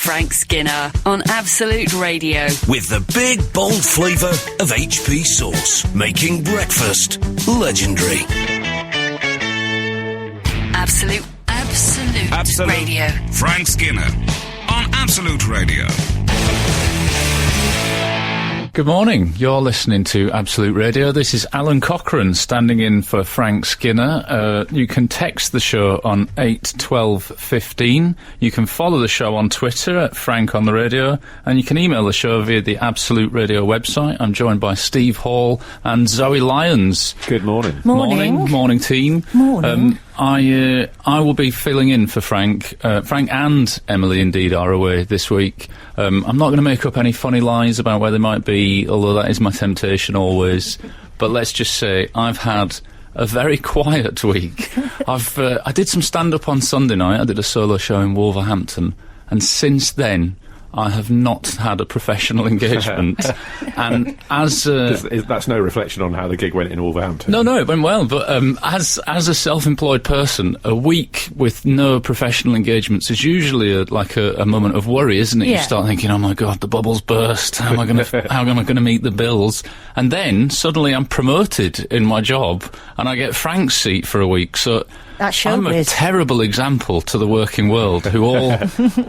Frank Skinner on Absolute Radio. With the big, bold flavour of HP sauce, making breakfast legendary. Absolute Radio. Frank Skinner on Absolute Radio. Good morning. You're listening to Absolute Radio. This is Alun Cochrane standing in for Frank Skinner. You can text the show on 81215. You can follow the show on Twitter at Frank on the Radio, and you can email the show via the Absolute Radio website. I'm joined by Steve Hall and Zoe Lyons. Good morning. Morning team. Morning. I will be filling in for Frank. Frank and Emily, indeed, are away this week. I'm not going to make up any funny lies about where they might be, although that is my temptation always. But let's just say I've had a very quiet week. I did some stand-up on Sunday night. I did a solo show in Wolverhampton, and since then I have not had a professional engagement. And as that's no reflection on how the gig went in Wolverhampton. No, it went well. But as a self-employed person, a week with no professional engagements is usually a moment of worry, isn't it? Yeah. You start thinking, oh my God, the bubble's burst. How am I going to meet the bills? And then suddenly I'm promoted in my job, and I get Frank's seat for a week. So That's showbiz. I'm a terrible example to the working world, who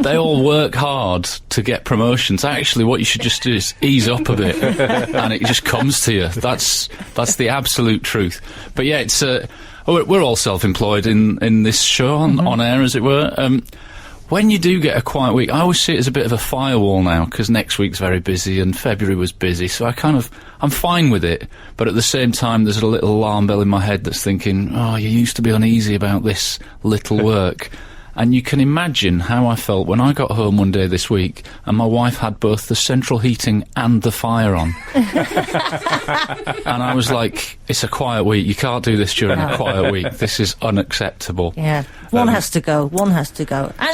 they all work hard to get promotions. Actually, what you should just do is ease up a bit, and it just comes to you. That's the absolute truth. But yeah, it's we're all self-employed in this show on air, as it were. When you do get a quiet week, I always see it as a bit of a firewall now, because next week's very busy and February was busy, so I'm fine with it. But at the same time, there's a little alarm bell in my head that's thinking, oh, you used to be uneasy about this little work. And you can imagine how I felt when I got home one day this week and my wife had both the central heating and the fire on. And I was like, it's a quiet week. You can't do this during a quiet week. This is unacceptable. Yeah. One has to go. And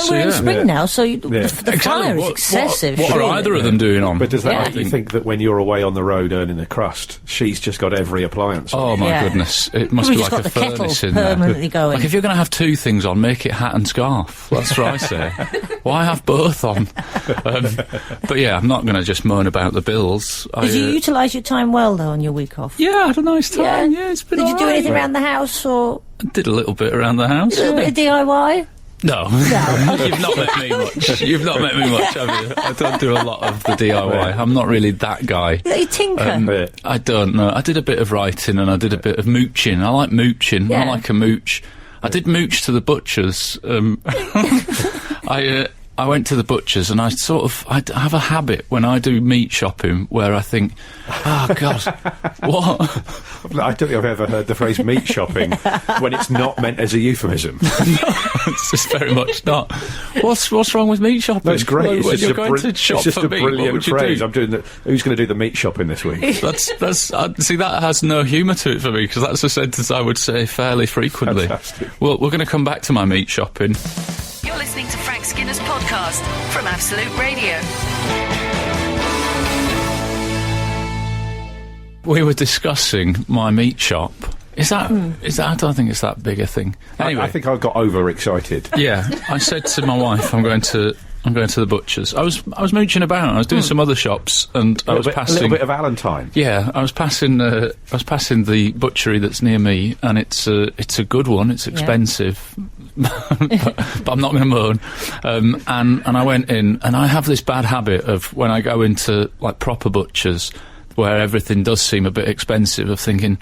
we're in spring now, so the fire is excessive. What are either of them doing on? But does that make you think that when you're away on the road earning a crust, she's just got every appliance on? Oh, my goodness. It must be like a furnace in there. Permanently going. Like, if you're going to have two things on, make it hat and scarf. That's what I say. Why have both on? But yeah, I'm not going to just moan about the bills. Did you utilise your time well, though, on your week off? Yeah, I had a nice time. Yeah, it's been Did you do alright. anything around the house, or I did a little bit around the house. a little bit of DIY? No. You've not met me much. You've not met me much, have you? I don't do a lot of the DIY. I'm not really that guy. You tinker? I don't know. I did a bit of writing and I did a bit of mooching. I like mooching. Yeah. I like a mooch. I did mooch to the butcher's. I went to the butcher's, and I have a habit when I do meat shopping where I think, oh God, what? I don't think I've ever heard the phrase meat shopping when it's not meant as a euphemism. No, it's just very much not. What's wrong with meat shopping? No, it's great. When you're going to shop it's just for a meat, brilliant what would you phrase. do? Who's going to do the meat shopping this week? See, that has no humour to it for me, because that's a sentence I would say fairly frequently. Fantastic. Well, we're going to come back to my meat shopping. You're listening to Frank Skinner's podcast from Absolute Radio. We were discussing my meat shop. Is that? I don't think it's that big a thing. Anyway, I think I got overexcited. yeah, I said to my wife, I'm going to the butcher's. I was mooching about. I was doing some other shops, and I was passing a little bit of Valentine. Yeah, I was passing the butchery that's near me, and it's a good one. It's expensive, but I'm not going to moan. And I went in, and I have this bad habit of when I go into like proper butchers, where everything does seem a bit expensive, of thinking,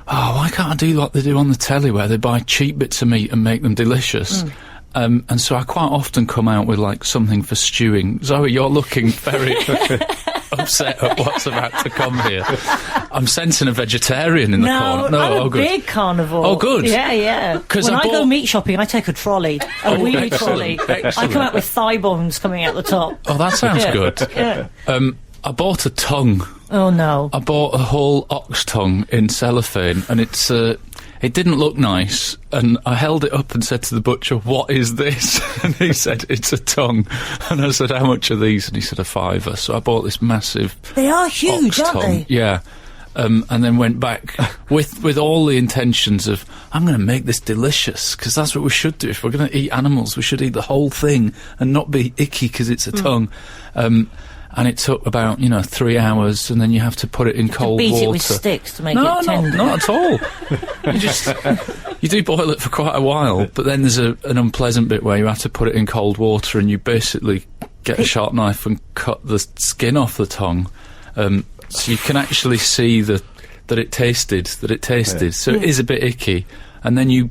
oh, why can't I do what they do on the telly, where they buy cheap bits of meat and make them delicious? And so I quite often come out with, like, something for stewing. Zoe, you're looking very upset at what's about to come here. I'm sensing a vegetarian in the corner. No, I'm a good. big carnivore. Oh, good. Yeah. When I go meat shopping, I take a trolley, a wheelie trolley. Excellent. I come out with thigh bones coming out the top. Oh, that sounds good. Yeah. I bought a tongue. Oh, no. I bought a whole ox tongue in cellophane, and it didn't look nice, and I held it up and said to the butcher, what is this? And he said, it's a tongue. And I said, how much are these? And he said, £5. So I bought this massive They are huge, ox aren't tongue. they? Yeah. and then went back with all the intentions of, I'm going to make this delicious, because that's what we should do. If we're going to eat animals, we should eat the whole thing and not be icky because it's a tongue. And it took about, 3 hours, and then you have to put it in cold water. Beat it with sticks to make it tender. No, not at all. You do boil it for quite a while, but then there's an unpleasant bit where you have to put it in cold water, and you basically get a sharp knife and cut the skin off the tongue. So you can actually see that it tasted. Yeah. So it is a bit icky, and then you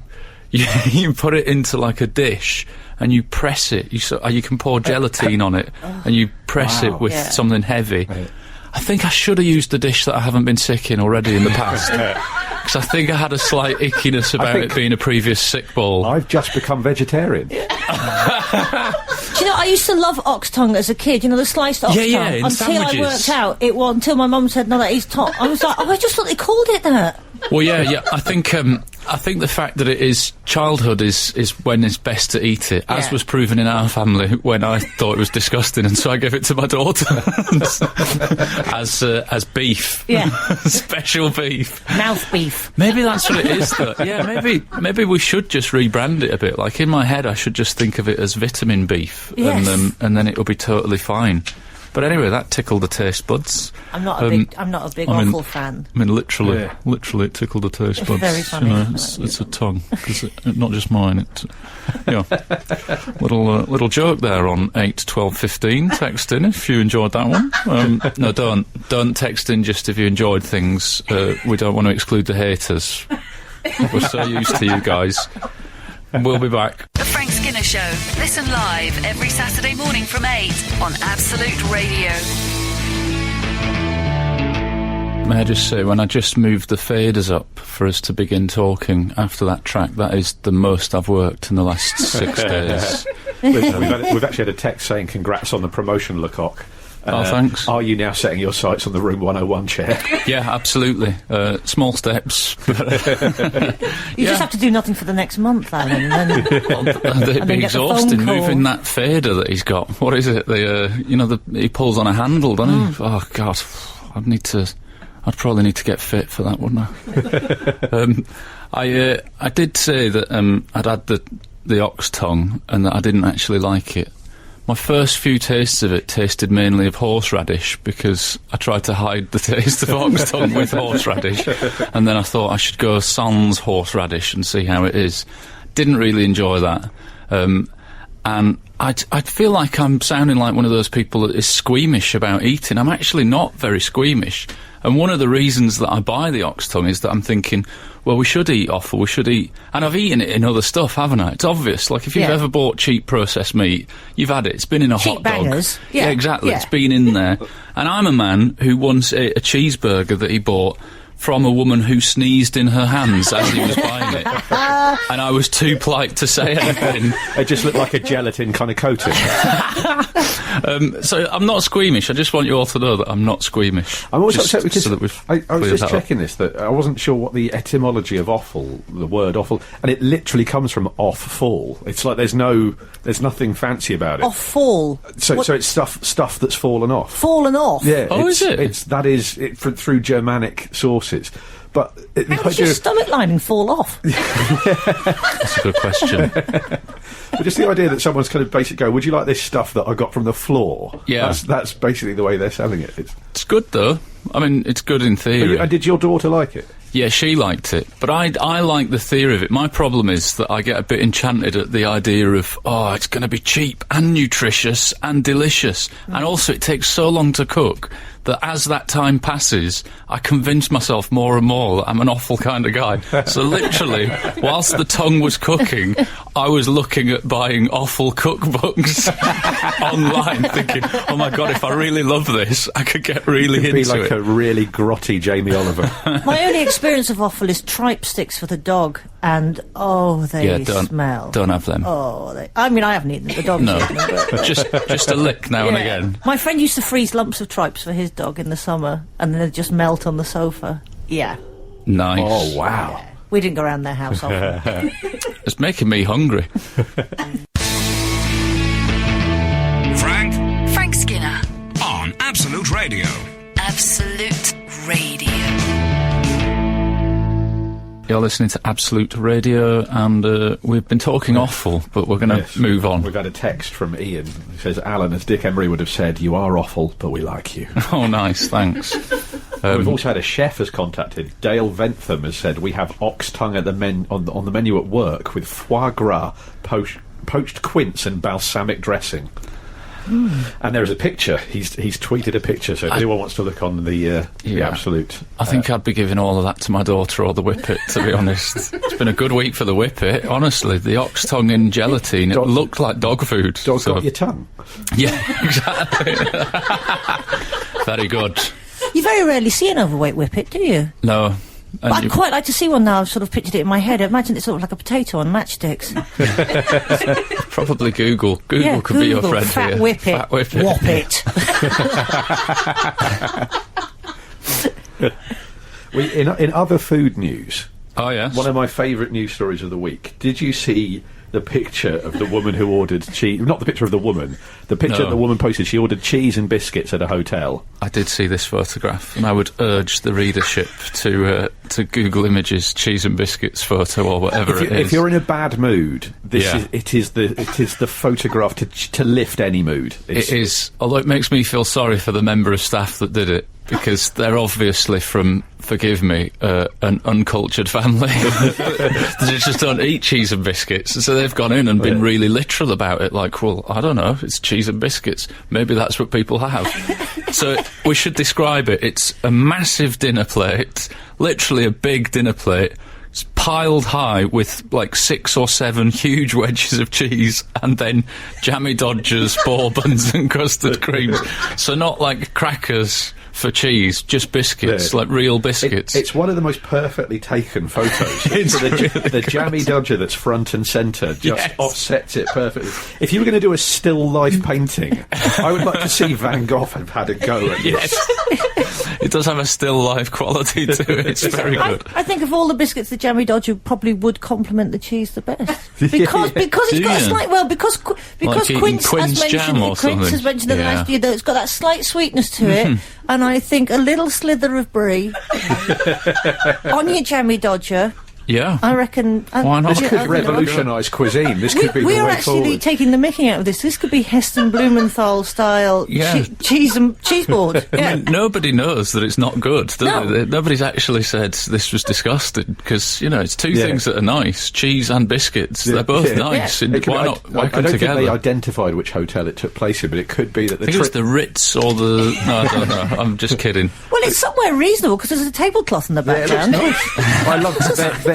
put it into like a dish and you press it. You can pour gelatine on it, and you press it with something heavy. Right. I think I should have used the dish that I haven't been sick in already in the past. Because I think I had a slight ickiness about it being a previous sick ball. I've just become vegetarian. Do you know, I used to love ox tongue as a kid, the sliced ox tongue. in until sandwiches. I worked out until my mum said, no, that is tongue. I was like, I just thought they called it that. Well, yeah. I think the fact that it is childhood is when it's best to eat it, as was proven in our family when I thought it was disgusting, and so I gave it to my daughter as beef. Yeah, special beef, mouth beef. Maybe that's what it is. Though. Yeah, maybe we should just rebrand it a bit. Like in my head, I should just think of it as vitamin beef, and then it'll be totally fine. But anyway, that tickled the taste buds. I'm not a big Offal fan. I mean, literally, it tickled the taste buds. Very funny. It's a tongue, because not just mine. Little joke there on 8, 12, 15. Text in if you enjoyed that one. No, don't text in just if you enjoyed things. We don't want to exclude the haters. We're so used to you guys. We'll be back. The Frank Skinner Show. Listen live every Saturday morning from 8 on Absolute Radio. May I just say, when I just moved the faders up for us to begin talking after that track, that is the most I've worked in the last 6 days. We've actually had a text saying congrats on the promotion, Lecoq. Thanks. Are you now setting your sights on the Room 101 chair? Yeah, absolutely. Small steps. You just have to do nothing for the next month, Alan, and then... They'd be exhausting moving that fader that he's got. What is it? He pulls on a handle, doesn't he? Oh, God. I'd probably need to get fit for that, wouldn't I? I did say that I'd had the ox tongue and that I didn't actually like it. My first few tastes of it tasted mainly of horseradish, because I tried to hide the taste of ox tongue with horseradish, and then I thought I should go sans horseradish and see how it is. Didn't really enjoy that. And I feel like I'm sounding like one of those people that is squeamish about eating. I'm actually not very squeamish. And one of the reasons that I buy the ox tongue is that I'm thinking, well, we should eat offal, we should eat... And I've eaten it in other stuff, haven't I? It's obvious. Like, if you've ever bought cheap processed meat, you've had it. It's been in a cheap hot dog. Bangers. Yeah, exactly. Yeah. It's been in there. And I'm a man who once ate a cheeseburger that he bought from a woman who sneezed in her hands as he was buying it. And I was too polite to say anything. It just looked like a gelatin kind of coating. So I'm not squeamish. I just want you all to know that I'm not squeamish. I'm also upset because so I was just checking this, that I wasn't sure what the etymology of offal, the word offal, and it literally comes from off-fall. It's like there's nothing fancy about it. Off-fall? So it's stuff that's fallen off. Fallen off? Yeah. Oh, is it? Through Germanic sources. But how does your stomach lining fall off? That's a good question. But just the idea that someone's kind of basically go, would you like this stuff that I got from the floor? Yeah. That's basically the way they're selling it. It's good, though. I mean, it's good in theory. And did your daughter like it? Yeah, she liked it. But I like the theory of it. My problem is that I get a bit enchanted at the idea of, it's going to be cheap and nutritious and delicious. And also it takes so long to cook that as that time passes, I convince myself more and more that I'm an awful kind of guy. So literally, whilst the tongue was cooking, I was looking at buying awful cookbooks online, thinking, oh my God, if I really love this, I could get really into it. It'd be like a really grotty Jamie Oliver. My only experience of offal is tripe sticks for the dog, and they smell. Don't have them. I mean, I haven't eaten them, the dog's eaten them, but just a lick now and again. My friend used to freeze lumps of tripes for his dog in the summer, and then they'd just melt on the sofa. Yeah. Nice. Oh, wow. Yeah. We didn't go around their house often. It's making me hungry. Frank Skinner on Absolute Radio. Absolute Radio. You're listening to Absolute Radio, and we've been talking awful, but we're going to move on. We've had a text from Ian. He says, Alan, as Dick Emery would have said, you are awful, but we like you. Oh, nice, thanks. We've also had a chef has contacted. Dale Ventham has said, we have ox tongue at the on the menu at work with foie gras, poached quince and balsamic dressing. And there is a picture. He's tweeted a picture, so if anyone wants to look on the Absolute... I think I'd be giving all of that to my daughter or the Whippet, to be honest. It's been a good week for the Whippet, honestly. The ox tongue in gelatine, it looked like dog food. Dog got your tongue. Yeah, exactly. Very good. You very rarely see an overweight Whippet, do you? No. But I'd quite like to see one now. I've sort of pictured it in my head. I imagine it's sort of like a potato on matchsticks. Probably Google. Google could be your friend fat here. Whippet. Fat Whippet. Whoppet. In other food news... Oh, yes. One of my favourite news stories of the week. Did you see the picture of the woman who ordered cheese? Not the picture of the woman. The picture that the woman posted. She ordered cheese and biscuits at a hotel. I did see this photograph, and I would urge the readership to Google Images cheese and biscuits photo or whatever it is. If you're in a bad mood, it is the photograph to lift any mood. It is. Although it makes me feel sorry for the member of staff that did it, because they're obviously from, forgive me, an uncultured family. They just don't eat cheese and biscuits. So they've gone in and been really literal about it, like, well, I don't know, it's cheese and biscuits. Maybe that's what people have. So we should describe it. It's a massive dinner plate, literally a big dinner plate. It's piled high with like 6 or 7 huge wedges of cheese and then jammy dodgers, bourbons and custard creams. So not like crackers for cheese, just biscuits, like real biscuits. It's one of the most perfectly taken photos. The jammy dodger that's front and centre just offsets it perfectly. If you were going to do a still life painting, I would like to see Van Gogh have had a go at this. It does have a still life quality to it. It's very good. I think of all the biscuits, the jammy dodger probably would complement the cheese the best. Because it's got a slight... because like Quince has mentioned in the last year, it's got that slight sweetness to it. And I think a little slither of brie on your jammy dodger. Yeah. I reckon... Why not? This could revolutionise cuisine. This could be the way forward. We're actually taking the mickey out of this. This could be Heston Blumenthal style cheese board. I mean, nobody knows that it's not good, do they? Nobody's actually said this was disgusted, because, you know, it's two things that are nice, cheese and biscuits. They're both nice. Why not? Why come I don't together? think they identified which hotel it took place in, but it could be that I think it was the Ritz or the... No, I don't know. I'm just kidding. Well, it's somewhere reasonable, because there's a tablecloth in the background. I love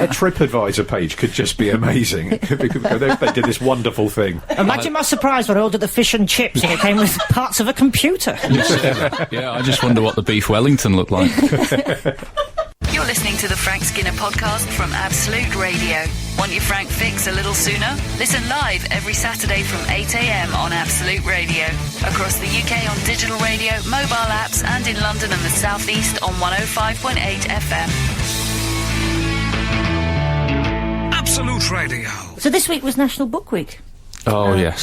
their TripAdvisor page could just be amazing. It could be, they did this wonderful thing. Imagine my surprise when I ordered the fish and chips and it came with parts of a computer. Yeah, I just wonder what the beef Wellington looked like. You're listening to the Frank Skinner podcast from Absolute Radio. Want your Frank fix a little sooner? Listen live every Saturday from 8 a.m. on Absolute Radio. Across the UK on digital radio, mobile apps, and in London and the South East on 105.8 FM. Absolute Radio. So this week was National Book Week. Oh, yes.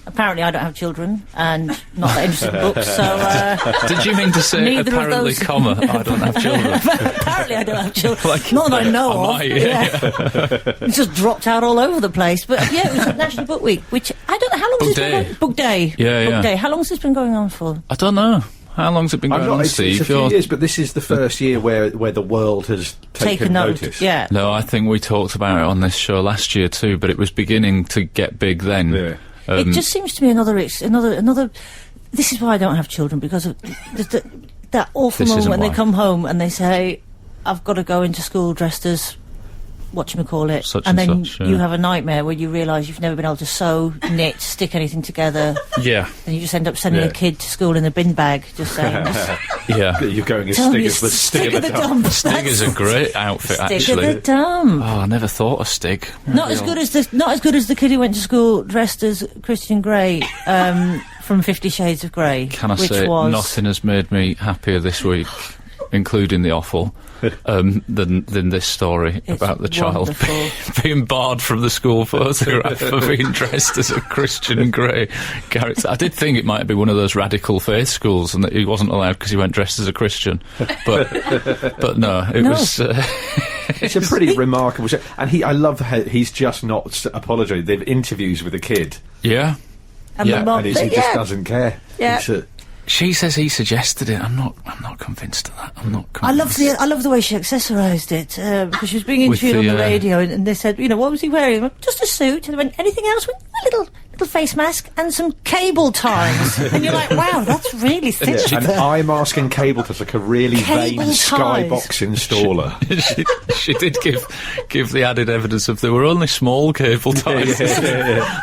Apparently I don't have children and not that interested in books, so... Did you mean to say apparently, comma, I don't have children? Apparently I don't have children. Not that I know of. It just dropped out all over the place. But yeah, it was National Book Week, which I don't know... How long has this been going on? Book Day. Book Day. How long has this been going on for? I don't know. How long's it been going on, Steve? It's a few years, but this is the first year where the world has taken notice. Yeah. No, I think we talked about it on this show last year too, but it was beginning to get big then. Yeah. It just seems to me another. This is why I don't have children, because of that awful moment when they come home and they say, "I've got to go into school dressed as." Whatchamacallit, and then you have a nightmare where you realise you've never been able to sew, knit, stick anything together. Yeah. And you just end up sending a kid to school in a bin bag, just saying... You're going as Stig of the Dump. Stig is a great outfit, actually. Stig of the Dump. Oh, I never thought of Stig. Not as good as the kid who went to school dressed as Christian Grey from 50 Shades of Grey. Can I say, nothing has made me happier this week, including the Offal, than this story about the child being barred from the school photograph for being dressed as a Christian Grey character. I did think it might be one of those radical faith schools and that he wasn't allowed because he went dressed as a Christian, but no, it was... It's a pretty remarkable show. And I love how he's just not apologising. They've interviews with a kid. Yeah. And the mum, And he just doesn't care. Yeah. She says he suggested it. I'm not convinced of that. I'm not convinced. I love the way she accessorised it, because she was being interviewed on the radio, and they said, what was he wearing? I went, just a suit. And they went, anything else? Went, a little face mask and some cable ties. And you're like, wow, that's really thick. Yeah, and I'm asking cable ties, like a really vain skybox installer. she did give the added evidence of there were only small cable ties.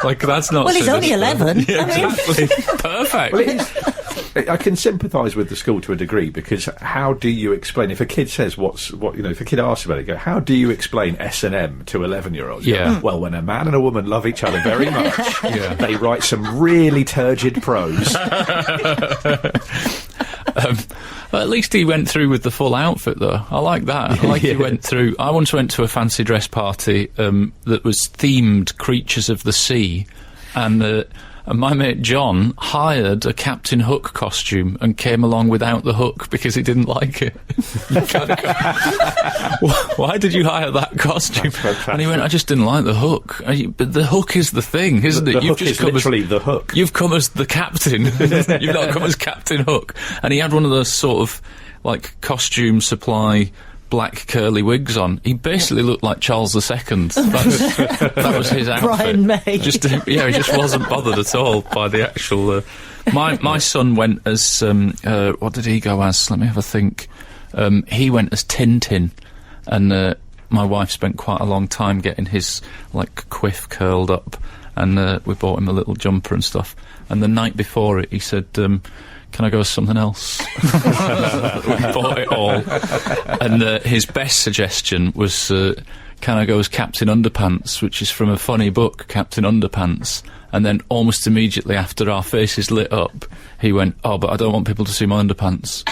Like, that's not... Well, he's only 11. Yeah, exactly. Perfect. Well, I can sympathise with the school to a degree, because how do you explain, if a kid says if a kid asks about it, go, how do you explain S&M to 11-year-olds? Yeah. Well, when a man and a woman love each other very much, they write some really turgid prose. At least he went through with the full outfit, though. I like that. I like he went through... I once went to a fancy dress party that was themed Creatures of the Sea, and my mate John hired a Captain Hook costume and came along without the hook because he didn't like it. Why did you hire that costume? And he went, I just didn't like the hook. But the hook is the thing, isn't it? The hook is literally the hook. You've come as the captain. You've not come as Captain Hook. And he had one of those sort of, like, costume supply... black curly wigs on. He basically looked like Charles II. That was his outfit. Brian May. He just wasn't bothered at all by the actual... My son went as... what did he go as? Let me have a think. He went as Tintin, and my wife spent quite a long time getting his, like, quiff curled up, and we bought him a little jumper and stuff. And the night before it, he said... can I go as something else? We bought it all. And his best suggestion was, can I go as Captain Underpants, which is from a funny book, Captain Underpants. And then almost immediately after our faces lit up, he went, but I don't want people to see my underpants.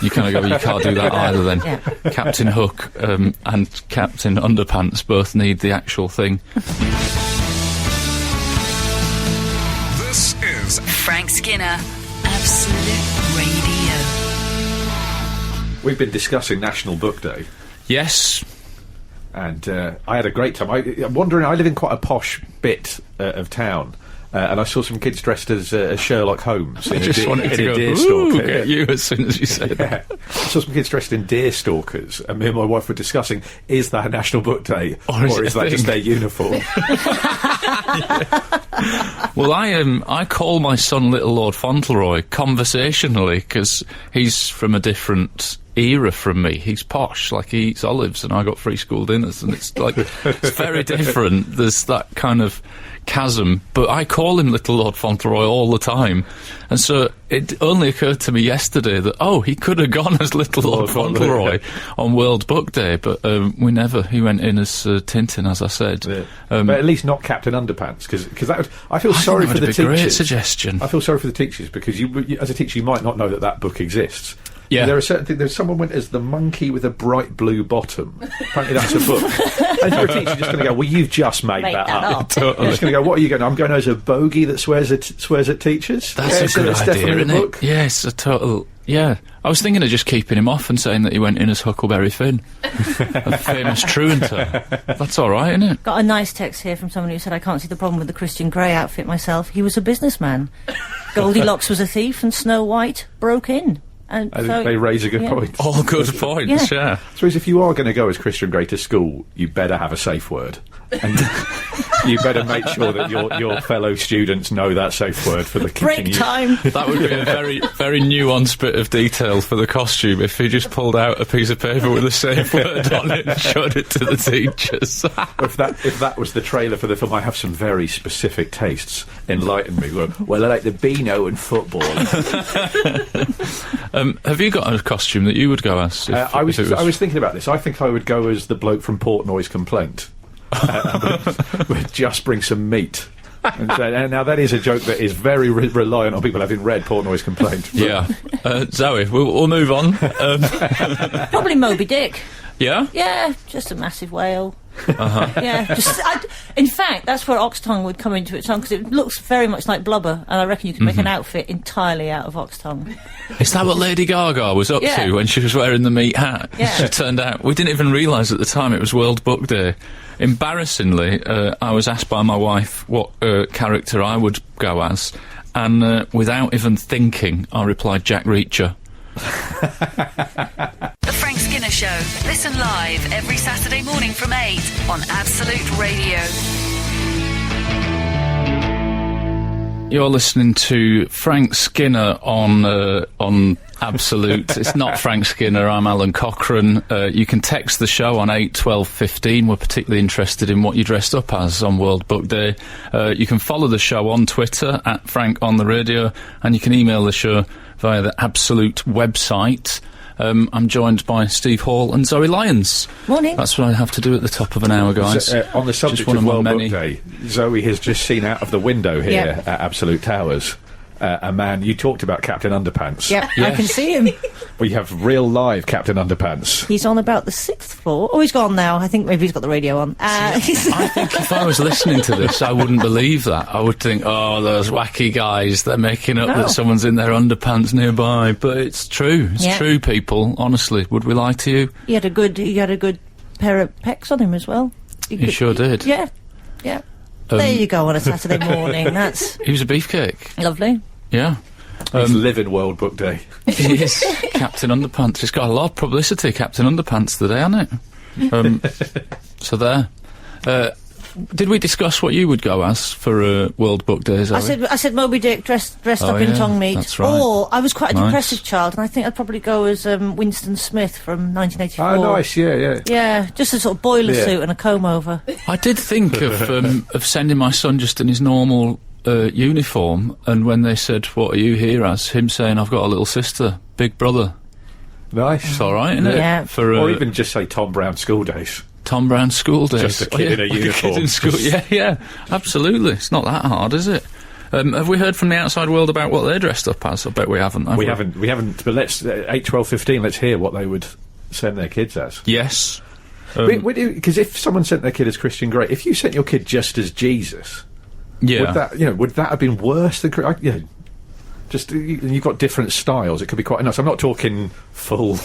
You kind of go, you can't do that either then. Yeah. Captain Hook and Captain Underpants both need the actual thing. This is Frank Skinner. Absolute Radio. We've been discussing National Book Day. Yes. And I had a great time. I'm wondering, I live in quite a posh bit of town, and I saw some kids dressed as Sherlock Holmes in a deerstalker. Get you as soon as you said that. I saw some kids dressed in deerstalkers, and me and my wife were discussing, is that a National Book Day, or is that just their uniform? Well, I call my son Little Lord Fauntleroy conversationally, because he's from a different era from me. He's posh, like he eats olives and I got free school dinners, and it's like it's very different. There's that kind of chasm, but I call him Little Lord Fauntleroy all the time, and so it only occurred to me yesterday that he could have gone as Little Lord Fauntleroy on World Book Day, but we never. He went in as Tintin, as I said. Yeah. But at least not Captain Underpants, because that would, I feel sorry for the teachers. Great suggestion. I feel sorry for the teachers, because you as a teacher you might not know that book exists. Yeah. There are certain things. Someone went as the monkey with a bright blue bottom. Apparently that's a book. And you're a teacher just going to go, well, you've just made that up. Totally. You're just going to go, what are you going? I'm going as a bogey that swears at teachers. That's a good idea, isn't it? Yes, a total. Yeah, I was thinking of just keeping him off and saying that he went in as Huckleberry Finn, a famous truanter. That's all right, isn't it? Got a nice text here from someone who said, I can't see the problem with the Christian Grey outfit myself. He was a businessman. Goldilocks was a thief, and Snow White broke in. And I think they raise a good point. All good points, yeah. I suppose if you are going to go as Christian Grey to school, you better have a safe word. And you better make sure that your fellow students know that safe word for the kicking break time. That would be a very, very nuanced bit of detail for the costume if he just pulled out a piece of paper with a safe word on it and showed it to the teachers. If that was the trailer for the film, I have some very specific tastes. Enlighten me. Well, I like the Beano and football. Have you got a costume that you would go as? I was thinking about this. I think I would go as the bloke from Portnoy's Complaint. Would just bring some meat. And now that is a joke that is very reliant on people having read Portnoy's Complaint. Yeah. Zoe, we'll move on. Probably Moby Dick. Yeah? Yeah, just a massive whale. Uh-huh. Yeah, In fact, that's where ox tongue would come into its own, because it looks very much like blubber, and I reckon you can make an outfit entirely out of ox tongue. Is that what Lady Gaga was up to when she was wearing the meat hat? Yeah. She turned out... We didn't even realise at the time it was World Book Day. Embarrassingly, I was asked by my wife what character I would go as, and without even thinking, I replied Jack Reacher. The Frank Skinner Show. Listen live every Saturday morning from 8 on Absolute Radio. You're listening to Frank Skinner on Absolute. It's not Frank Skinner, I'm Alan Cochrane. You can text the show on 81215. We're particularly interested in what you dressed up as on World Book Day. You can follow the show on Twitter at Frank on the Radio, and you can email the show via the Absolute website. I'm joined by Steve Hall and Zoe Lyons. Morning. That's what I have to do at the top of an hour, guys. On the subject of World Book Day, Zoe has just seen out of the window here at Absolute Towers a man. You talked about Captain Underpants. Yep, I can see him. We have real live Captain Underpants. He's on about the 6th floor. Oh, he's gone now. I think maybe he's got the radio on. I think if I was listening to this, I wouldn't believe that. I would think, oh, those wacky guys, they're making up that someone's in their underpants nearby. But it's true. It's true, people. Honestly, would we lie to you? He had a good pair of pecs on him as well. He sure did. Yeah. There you go on a Saturday morning. He was a beefcake. Lovely. Yeah. He's living World Book Day. He is. Captain Underpants. It's got a lot of publicity, Captain Underpants, today, hasn't it? So there. Did we discuss what you would go as for World Book Day, Zoe? I said Moby Dick dressed up in tongue meat. That's right. Or I was quite a depressive child, and I think I'd probably go as Winston Smith from 1984. Oh, nice, yeah. Yeah, just a sort of boiler suit and a comb over. I did think of sending my son just in his normal uniform, and when they said, what are you here as, him saying, I've got a little sister, big brother. Nice. It's all right, isn't it? Yeah. Or even just say Tom Brown School Days. Tom Brown School Days. Just a kid in a uniform. Kid in school. Yeah, absolutely. It's not that hard, is it? Have we heard from the outside world about what they're dressed up as? I bet we haven't. We haven't. But let's 8, 12, 15. Let's hear what they would send their kids as. Yes. Because if someone sent their kid as Christian Grey, if you sent your kid just as Jesus, would that have been worse than? Just you've got different styles. It could be quite nice. I'm not talking full.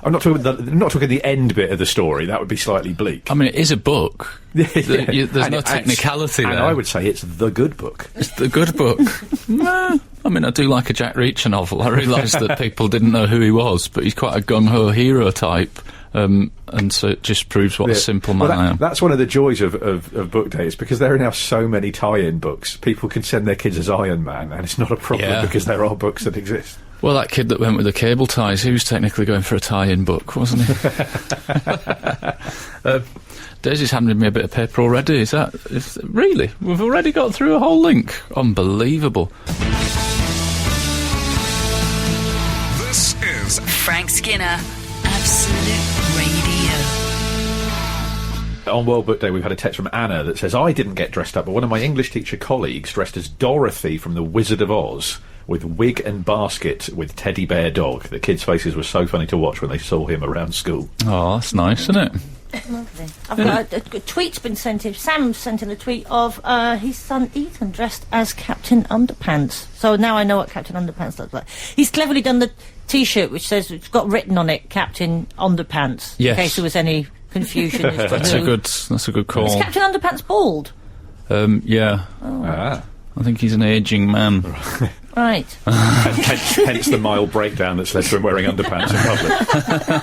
I'm not talking the end bit of the story. That would be slightly bleak. I mean, it is a book. There's no technicality there. And I would say it's the good book. It's the good book. I mean, I do like a Jack Reacher novel. I realised that people didn't know who he was, but he's quite a gung-ho hero type. And so it just proves what a simple man I am. That's one of the joys of Book Day, is because there are now so many tie-in books. People can send their kids as Iron Man, and it's not a problem because there are books that exist. Well, that kid that went with the cable ties, he was technically going for a tie-in book, wasn't he? Daisy's handed me a bit of paper already. Really? We've already got through a whole link? Unbelievable. This is Frank Skinner, Absolute Radio. On World Book Day, we've had a text from Anna that says, I didn't get dressed up, but one of my English teacher colleagues dressed as Dorothy from The Wizard of Oz, with wig and basket with teddy bear dog. The kids' faces were so funny to watch when they saw him around school. Oh, that's nice, isn't it? Lovely. I've got a tweet's been sent in. Sam sent in a tweet of his son Ethan dressed as Captain Underpants. So now I know what Captain Underpants looks like. He's cleverly done the T-shirt which says it's got written on it Captain Underpants. Yes. In case there was any confusion. That's a good call. Is Captain Underpants bald? Yeah. Oh. I think he's an ageing man. Right. hence the mild breakdown that's led to him wearing underpants in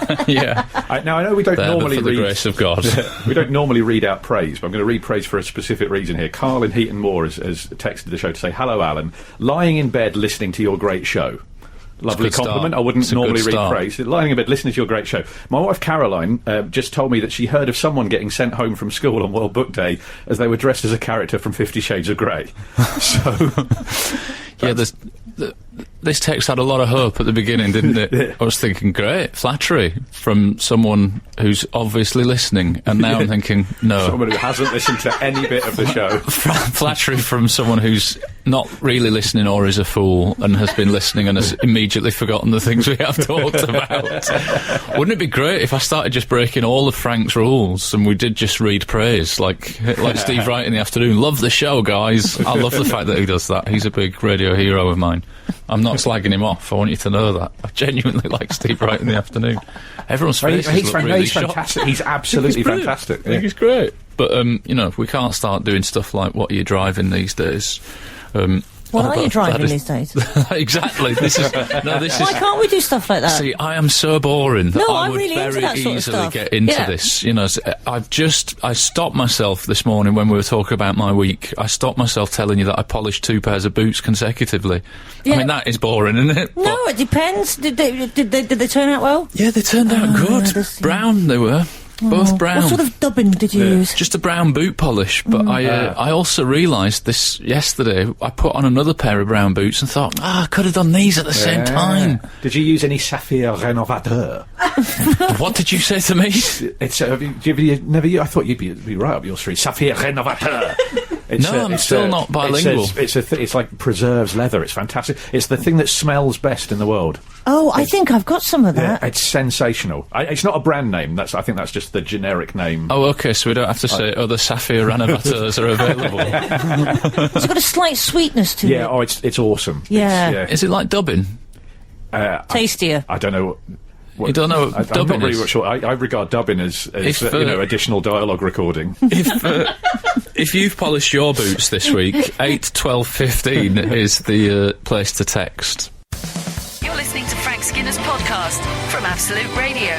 public. Yeah. Now, I know we don't normally for the grace of God. We don't normally read out praise, but I'm going to read praise for a specific reason here. Carl in Heaton Moor has texted the show to say, hello, Alan. Lying in bed listening to your great show. Lovely compliment. I wouldn't normally read praise. Lying in bed listening to your great show. My wife Caroline just told me that she heard of someone getting sent home from school on World Book Day as they were dressed as a character from 50 Shades of Grey. So... Yeah, this text had a lot of hope at the beginning, didn't it? Yeah. I was thinking, great, flattery from someone who's obviously listening, and now I'm thinking, no. Someone who hasn't listened to any bit of the show. Flattery from someone who's not really listening or is a fool and has been listening and has immediately forgotten the things we have talked about. Wouldn't it be great if I started just breaking all of Frank's rules and we did just read praise, like Steve Wright in the afternoon? Love the show, guys. I love the fact that he does that. He's a big radio hero of mine. I'm not slagging him off. I want you to know that. I genuinely like Steve Wright in the afternoon. Everyone's faces look really shocked. Fantastic. He's absolutely fantastic. I think he's great. But, we can't start doing stuff like what are you driving these days. What are you driving these days? Exactly. This is. Why can't we do stuff like that? See, I am so boring that I would really very into that sort of easily stuff. get into this. You know, I stopped myself this morning when we were talking about my week. I stopped myself telling you that I polished 2 pairs of boots consecutively. Yeah. I mean, that is boring, isn't it? No, it depends. Did they turn out well? Yeah, they turned out good. Brown they were. Both brown. What sort of dubbing did you use? Just a brown boot polish, but I also realised this yesterday. I put on another pair of brown boots and thought, I could have done these at the same time. Did you use any Saphir Renovateur? What did you say to me? It's I thought you'd be right up your street. Saphir Renovateur. I'm still not bilingual. It's like preserves leather. It's fantastic. It's the thing that smells best in the world. Oh, I think I've got some of that. Yeah, it's sensational. It's not a brand name. I think that's just the generic name. Oh, okay, so we don't have to say other Saphir Renovateurs are available. It's got a slight sweetness to it. Yeah, it's awesome. Yeah. Is it like dubbing? Tastier. I don't know. You don't know what dubbing I'm not is? really sure. I regard dubbing as additional dialogue recording. If you've polished your boots this week, 8, 12, 15 is the place to text. You're listening to Frank Skinner's podcast from Absolute Radio.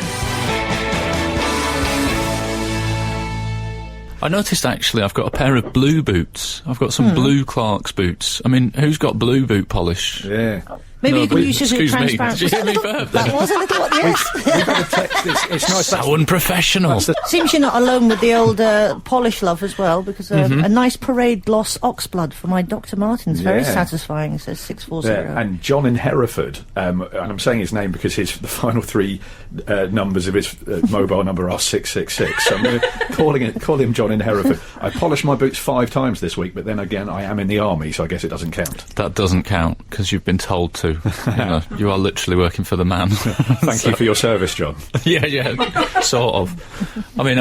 I noticed, actually, I've got a pair of blue boots. I've got some blue Clark's boots. I mean, who's got blue boot polish? Yeah. Maybe you can use your transparent... Did you hear me burp? That was a little... Yes. We've had a text. It's nice. So unprofessional. Seems you're not alone with the old polish love as well, because a nice parade gloss oxblood for my Dr. Martens. Very satisfying, says 640. Yeah, and John in Hereford, and I'm saying his name because the final 3 numbers of his mobile number are 666. So I'm going to call him John in Hereford. I polished my boots 5 times this week, but then again, I am in the army, so I guess it doesn't count. That doesn't count, because you've been told to. You are literally working for the man. Thank you for your service, John. Yeah, sort of. I mean,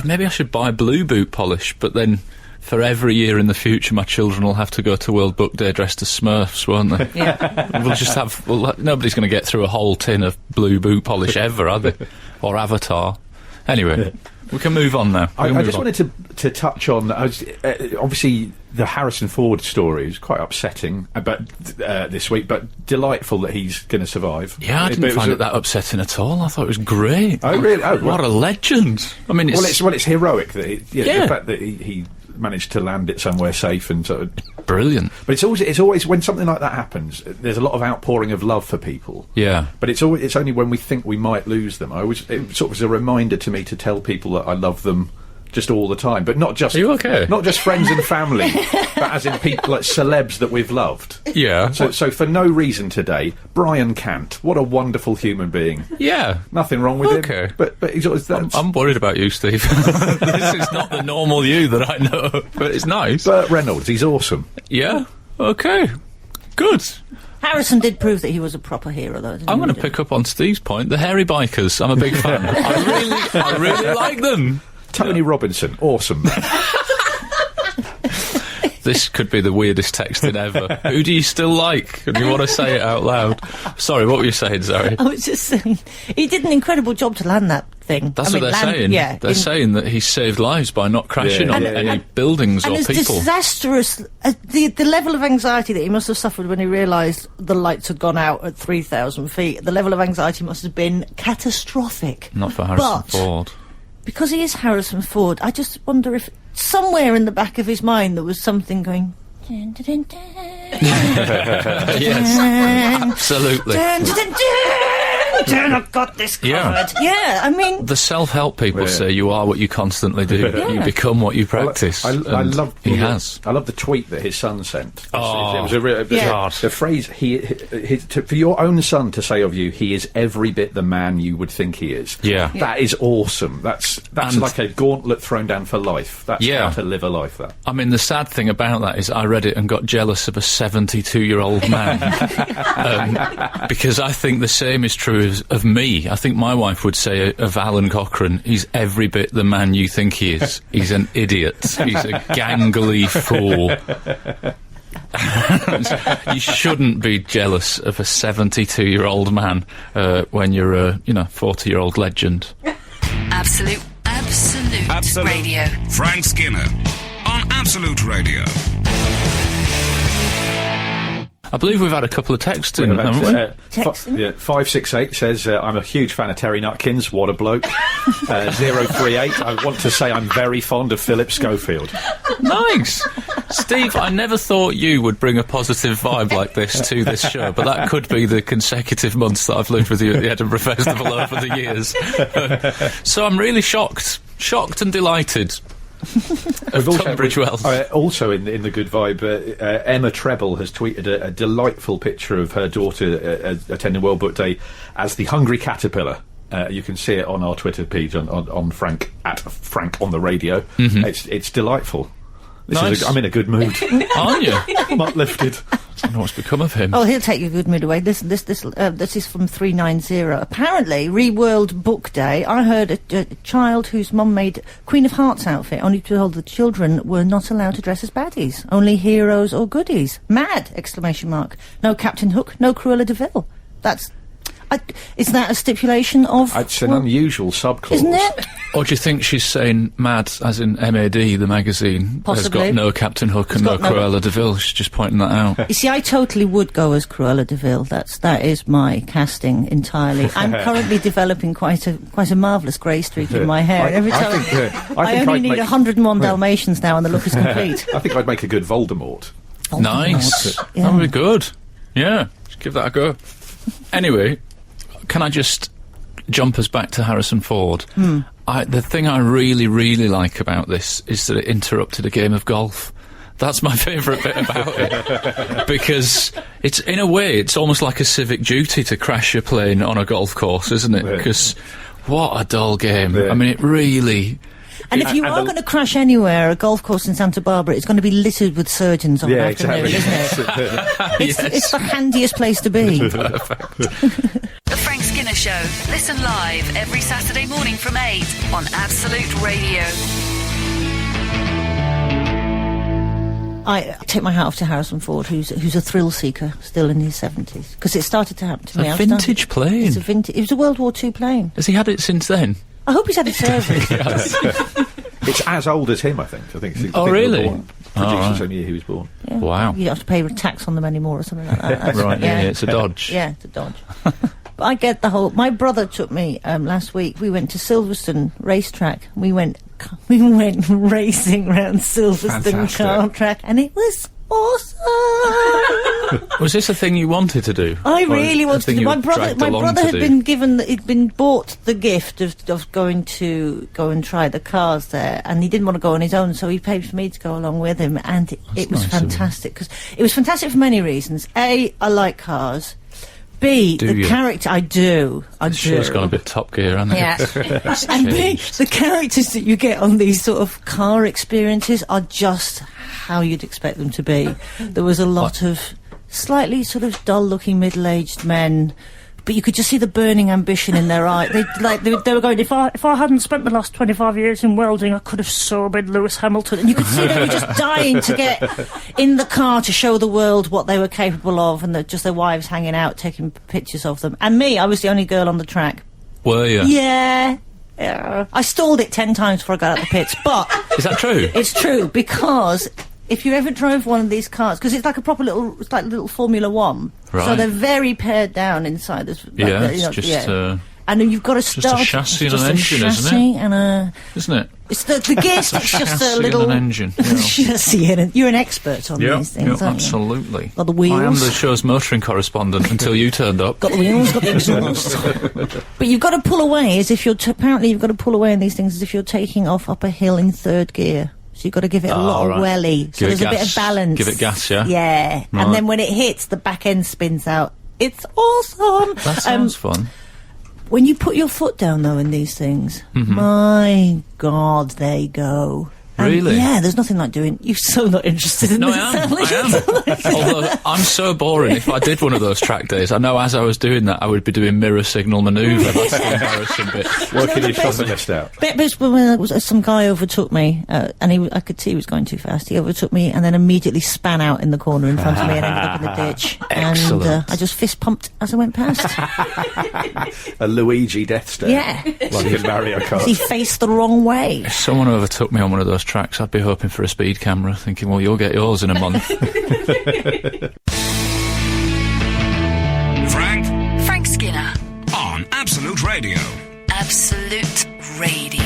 maybe I should buy blue boot polish, but then for every year in the future, my children will have to go to World Book Day dressed as Smurfs, won't they? Yeah. We'll just have... nobody's going to get through a whole tin of blue boot polish ever, are they? Or Avatar. Anyway, we can move on now. I just wanted to touch on... obviously, the Harrison Ford story is quite upsetting this week, but delightful that he's going to survive. Yeah, I didn't find it that upsetting at all. I thought it was great. Oh, really? Oh, what a legend. I mean, it's heroic that the fact that he managed to land it somewhere safe and sort of brilliant. But it's always when something like that happens, there's a lot of outpouring of love for people. Yeah. But it's only when we think we might lose them. It sort of was a reminder to me to tell people that I love them just all the time, but not just... Are you okay? Not just friends and family, but as in people like celebs that we've loved. Yeah. So for no reason today, Brian Cant, what a wonderful human being. Yeah. Nothing wrong with him. But he's always... I'm worried about you, Steve. This is not the normal you that I know, but it's nice. Burt Reynolds, he's awesome. Yeah. Okay. Good. Harrison did prove that he was a proper hero, though. I'm going to pick up on Steve's point. The hairy bikers, I'm a big fan. I really like them. Tony Robinson, awesome. This could be the weirdest texting ever. Who do you still like? And you want to say it out loud? Sorry, what were you saying, Zoe? I was just saying, he did an incrable job to land that thing. That's what they're saying. Yeah, they're saying that he saved lives by not crashing on any buildings or and people. And as disastrous, the level of anxiety that he must have suffered when he realised the lights had gone out at 3,000 feet, the level of anxiety must have been catastrophic. Not for Harrison Ford. Because he is Harrison Ford, I just wonder if somewhere in the back of his mind there was something going... Dun, dun, dun, dun, Yes, absolutely. Dun, dun, dun, dun. I've got this covered. Yeah, I mean... The self-help people say you are what you constantly do. Yeah. You become what you practice. I love he has. I love the tweet that his son sent. Oh, it was a the phrase for your own son to say of you, he is every bit the man you would think he is. Yeah. That is awesome. That's like a gauntlet thrown down for life. That's how to live a life. That. I mean, the sad thing about that is I read it and got jealous of a 72-year-old man. Because I think the same is true of me. I think my wife would say of Alun Cochrane, he's every bit the man you think he is. He's an idiot. He's a gangly fool. You shouldn't be jealous of a 72-year-old man when you're a 40-year-old legend. Absolute Radio. Frank Skinner on Absolute Radio. I believe we've had a couple of texts in, haven't we? 568 says, I'm a huge fan of Terry Nutkins, what a bloke. 038, I want to say I'm very fond of Philip Schofield. Nice! Steve, I never thought you would bring a positive vibe like this to this show, but that could be the consecutive months that I've lived with you at the Edinburgh Festival over the years. So I'm really shocked and delighted. Tunbridge Wells. Also in the good vibe, Emma Treble has tweeted a delightful picture of her daughter attending World Book Day as the Hungry Caterpillar. You can see it on our Twitter page on Frank at Frank on the radio. Mm-hmm. It's delightful. I'm in a good mood. Aren't you? I'm uplifted. I don't know what's become of him. Oh, he'll take your good mood away. This is from 390. Apparently, Reworld Book Day, I heard a child whose mum made Queen of Hearts outfit, only to told the children were not allowed to dress as baddies, only heroes or goodies. Mad! Exclamation mark. No Captain Hook, no Cruella de Vil. Is that a stipulation of... It's an unusual subclause. Isn't it? Or do you think she's saying mad, as in MAD, the magazine, Possibly. has got no Captain Hook and no Cruella de Vil? She's just pointing that out. You see, I totally would go as Cruella de Vil. That is my casting entirely. I'm currently developing quite a marvellous grey streak in my hair. Every time I only need 101 Dalmatians now, and the look is complete. I think I'd make a good Voldemort. Nice. Yeah. That would be good. Yeah, just give that a go. Anyway, can I just jump us back to Harrison Ford? The thing I really, really like about this is that it interrupted a game of golf. That's my favourite bit about it. Because it's, in a way, it's almost like a civic duty to crash your plane on a golf course, isn't it? Because what a dull game. I mean, it really... And if you are going to crash anywhere, a golf course in Santa Barbara, it's going to be littered with surgeons all afternoon, isn't it? It's the handiest place to be. Perfect. The Frank Skinner Show. Listen live every Saturday morning from 8 on Absolute Radio. I take my hat off to Harrison Ford, who's a thrill seeker, still in his 70s. Because it started to happen to me. A vintage plane? It was a World War II plane. Has he had it since then? I hope he's had it serviced. It's as old as him, I think. Oh, really? Produced the same year he was born. Yeah. Wow. You don't have to pay tax on them anymore or something like that. Right, yeah, it's a dodge. Yeah, it's a dodge. But I get the whole... My brother took me last week. We went to Silverstone racetrack. We went racing around Silverstone car track, and it was awesome. Was this a thing you wanted to do? I really wanted to do. My brother had been bought the gift of going to go and try the cars there, and he didn't want to go on his own, so he paid for me to go along with him, and it was fantastic, because it was fantastic for many reasons. A, I like cars. B, character... I do. Show's gone a bit Top Gear, hasn't it? Yeah. And B, the characters that you get on these sort of car experiences are just how you'd expect them to be. There was a lot of slightly sort of dull-looking middle-aged men, but you could just see the burning ambition in their eye. They were going, if I hadn't spent the last 25 years in welding, I could have so been Lewis Hamilton. And you could see they were just dying to get in the car to show the world what they were capable of, and just their wives hanging out, taking pictures of them. And me, I was the only girl on the track. Were you? Yeah. I stalled it 10 times before I got out the pits, but... Is that true? It's true, because... If you ever drove one of these cars, because it's like a proper little Formula One, right. So they're very pared down inside. And you've got to start... Just a chassis and just an a engine, chassis isn't it? And a... Isn't it? It's the gear stick's just a Chassis little... and an engine. Yeah. Chassis and you're an expert on these things, aren't you? Absolutely. Got the wheels. I am the show's motoring correspondent until you turned up. Got the wheels, got the exhaust. But you've got to pull away as if you're... apparently you've got to pull away in these things as if you're taking off up a hill in third gear. So you've got to give it a lot of welly. So there's a bit of balance. Give it gas, yeah? Yeah. Right. And then when it hits, the back end spins out. It's awesome. That sounds fun. When you put your foot down, though, in these things, my God, they go. And Really? Yeah, there's nothing like doing... You're so not interested in this. I am. Although, I'm so boring. If I did one of those track days, I know as I was doing that, I would be doing mirror signal manoeuvre. That's the embarrassing bit. Working your shopping list out. Some guy overtook me, and I could see he was going too fast. He overtook me and then immediately span out in the corner in front of me and ended up in the ditch. Excellent. And I just fist pumped as I went past. A Luigi death stare. Yeah. Like in Mario Kart. He faced the wrong way. If someone overtook me on one of those tracks, I'd be hoping for a speed camera, thinking, well, you'll get yours in a month. Frank Skinner. On Absolute Radio. Absolute Radio.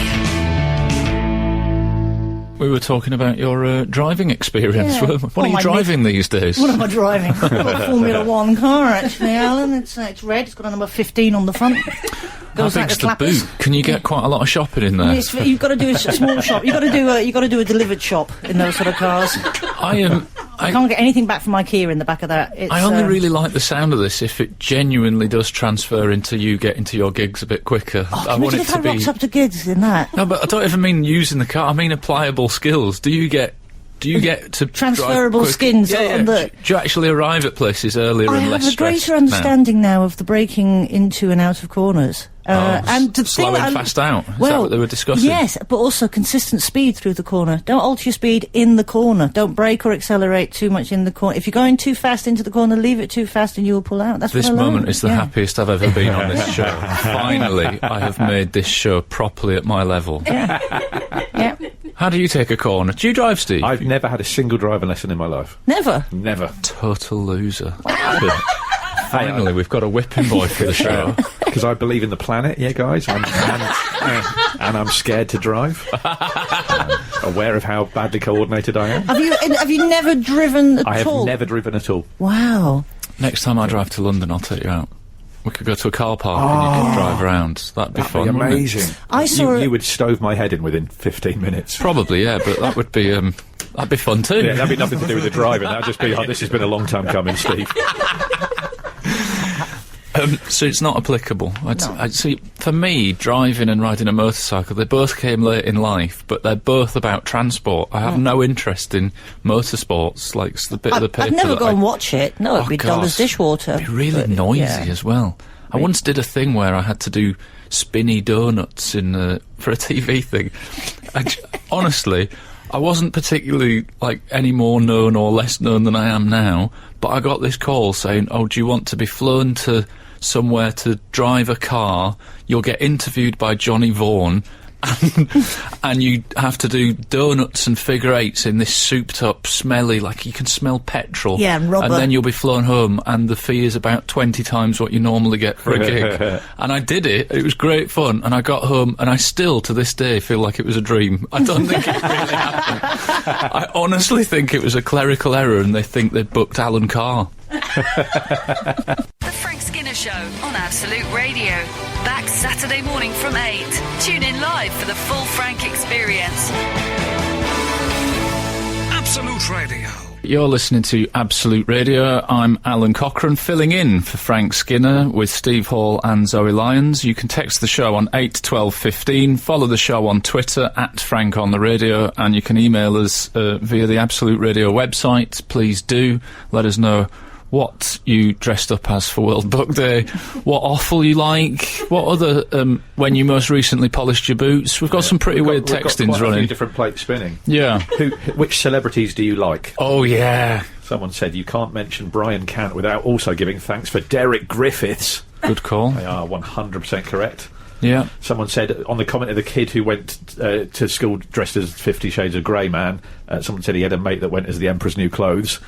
We were talking about your driving experience. Yeah. What are you driving these days? What am I driving? I've got a Formula 1 car, actually, Alan. It's red. It's got a number 15 on the front. How big's the boot? Can you get quite a lot of shopping in there? You've got to do a small shop. You've got to do a delivered shop in those sort of cars. I can't get anything back from IKEA in the back of that. I only really like the sound of this if it genuinely does transfer into you getting to your gigs a bit quicker. I want it to be... rocks up to gigs in that. No, but I don't even mean using the car. I mean applicable skills. Do you get to transferable drive skins? Yeah. Do you actually arrive at places earlier and less stressed? I have a greater understanding now of the braking into and out of corners. And the slow and fast out. Is that what they were discussing? Yes, but also consistent speed through the corner. Don't alter your speed in the corner. Don't brake or accelerate too much in the corner. If you're going too fast into the corner, leave it too fast and you will pull out. That's this what I learned. moment is the happiest I've ever been on this show. Finally, I have made this show properly at my level. Yeah. How do you take a corner? Do you drive, Steve? I've never had a single driving lesson in my life. Never? Never. Total loser. Finally, we've got a whipping boy for the show. Because I believe in the planet, yeah, guys, and I'm scared to drive. Aware of how badly coordinated I am. Have you never driven at all? I have never driven at all. Wow. Next time I drive to London, I'll take you out. We could go to a car park and you could drive around. That'd be fun. That'd be amazing. I saw you would stove my head in within 15 minutes. Probably, yeah, but that would be that'd be fun too. Yeah, that'd be nothing to do with the driving. That'd just be, this has been a long time coming, Steve. So it's not applicable. No. I see. For me, driving and riding a motorcycle, they both came late in life, but they're both about transport. I have no interest in motorsports, like the bit of the paper. I'd never go and watch it. No, it'd be God, dull as dishwater. It'd be really noisy as well. I once did a thing where I had to do spinny donuts for a TV thing. Honestly, I wasn't particularly any more known or less known than I am now, but I got this call saying, "Oh, do you want to be flown to somewhere to drive a car? You'll get interviewed by Johnny Vaughan, and you have to do donuts and figure eights in this souped-up, smelly, you can smell petrol. Yeah, and rubber. And then you'll be flown home, and the fee is about 20 times what you normally get for a gig." And I did it. It was great fun. And I got home, and I still, to this day, feel like it was a dream. I don't think it really happened. I honestly think it was a clerical error, and they think they'd booked Alan Carr. The Frank Skinner Show on Absolute Radio. Back Saturday morning from 8. Tune in live for the full Frank experience. Absolute Radio. You're listening to Absolute Radio. I'm Alan Cochrane, filling in for Frank Skinner with Steve Hall and Zoe Lyons. You can text the show on 8 12 15, follow the show on Twitter @Frank on the Radio, and you can email us via the Absolute Radio website. Please do let us know what you dressed up as for World Book Day, what Offal you like, what other, when you most recently polished your boots. We've got some pretty weird textings quite a running. few different plates spinning. Yeah. Which celebrities do you like? Oh, yeah. Someone said you can't mention Brian Cant without also giving thanks for Derek Griffiths. Good call. They are 100% correct. Yeah. Someone said, on the comment of the kid who went to school dressed as 50 Shades of Grey man, someone said he had a mate that went as the Emperor's New Clothes.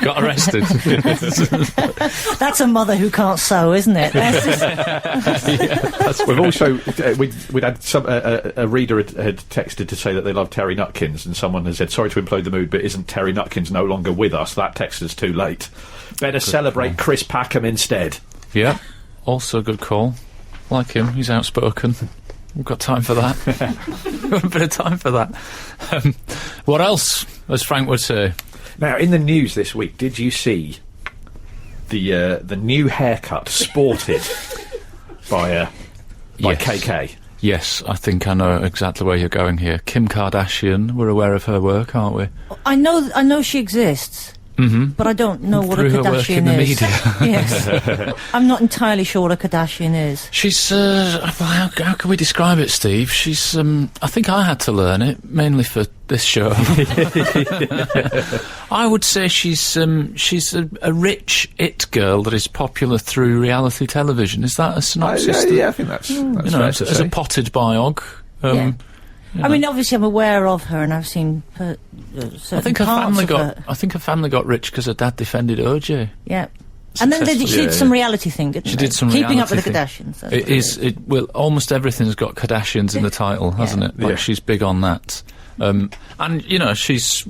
Got arrested. That's a mother who can't sew, isn't it? We've also we'd had a reader had texted to say that they love Terry Nutkins, and someone has said, sorry to implode the mood, but isn't Terry Nutkins no longer with us? That text is too late. Better celebrate Chris Packham instead. Yeah, also a good call. Like him, he's outspoken. We've got time for that. We've got a bit of time for that. What else, as Frank would say? Now, in the news this week, did you see the new haircut sported by Yes. KK? Yes, I think I know exactly where you're going here. Kim Kardashian, we're aware of her work, aren't we? I know she exists. Mm-hmm. But I don't know what a Through her work Kardashian in the is. media. Yes. I'm not entirely sure what a Kardashian is. She's, how can we describe it, Steve? She's, I think I had to learn it, mainly for this show. I would say she's a rich it girl that is popular through reality television. Is that a synopsis? Yeah, I think that's fair to as say. a potted biog. Yeah. I mean, obviously, I'm aware of her, and I've seen her, certain I think her parts family of got. her. I think her family got rich because her dad defended OJ. Yeah. And then she Successfully. did some reality thing, didn't She they? did some Keeping up with reality the thing. Kardashians. that's It what is. Well, almost everything's got Kardashians in the title, hasn't it? Like Yeah. she's big on that. And you know, she's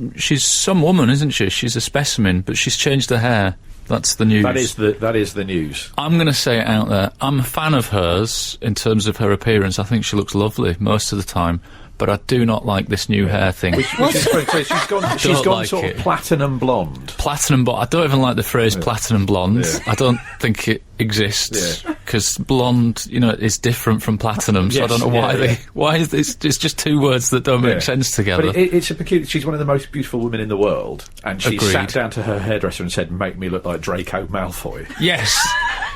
some woman, isn't she? She's a specimen, but she's changed her hair. That's the news. That is the news. I'm going to say it out there. I'm a fan of hers in terms of her appearance. I think she looks lovely most of the time. But I do not like this new hair thing. Which is great. So she's gone like sort it. of platinum blonde. Platinum blonde. I don't even like the phrase platinum blonde. Yeah. I don't think it exists because blonde, you know, is different from platinum. So I Yes, don't know why yeah. why is this? It's just two words that don't make Yeah. sense together. But it's a peculiar. She's one of the most beautiful women in the world, and she Agreed. sat down to her hairdresser and said, "Make me look like Draco Malfoy." Yes,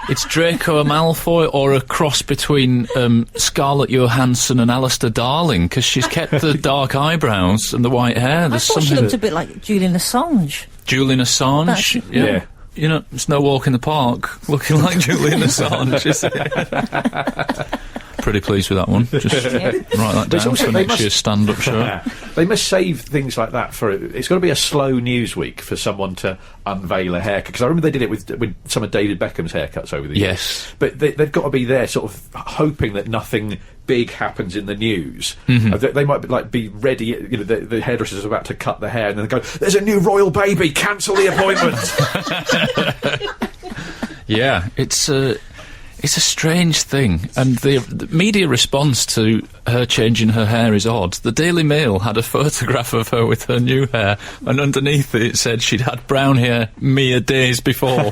it's Draco Malfoy or a cross between Scarlett Johansson and Alistair Darling because she's kept the dark eyebrows and the white hair. I There's thought she something. looked a bit like Julian Assange. Julian Assange. That's- Yeah. You know, it's no walk in the park looking like Julian Assange, is it? Pretty pleased with that one. Just write that But it's down also- for they next must- year's stand-up show. They must save things like that for it's got to be a slow news week for someone to unveil a haircut, because I remember they did it with some of David Beckham's haircuts over the years. Yes. But they've got to be there sort of hoping that nothing big happens in the news. Mm-hmm. They might be ready, you know, the hairdresser's about to cut the hair and then they go, "There's a new royal baby, cancel the appointment." Yeah, it's a strange thing, and the media response to her changing her hair is odd. The Daily Mail had a photograph of her with her new hair, and underneath it said she'd had brown hair mere days before.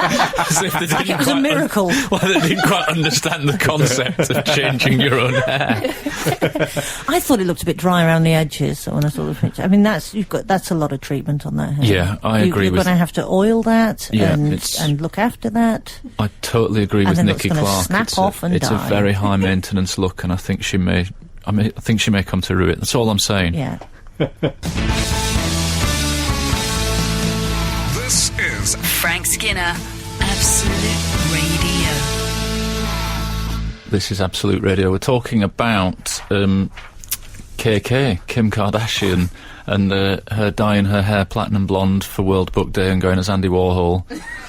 As if they Like it didn't was a quite miracle. well, they didn't quite understand the concept of changing your own hair. I thought it looked a bit dry around the edges when I saw the picture. I mean, that's a lot of treatment on that hair. Yeah, I agree You're with- going to have to oil that Yeah, it's- and look after that. I totally agree And with then it's Nikki gonna Clark. snap It's off and it's a die. very high maintenance look, and I think she may. I think she may come to rue it. That's all I'm saying. Yeah. This is Frank Skinner, Absolute Radio. This is Absolute Radio. We're talking about KK, Kim Kardashian, and her dyeing her hair platinum blonde for World Book Day and going as Andy Warhol,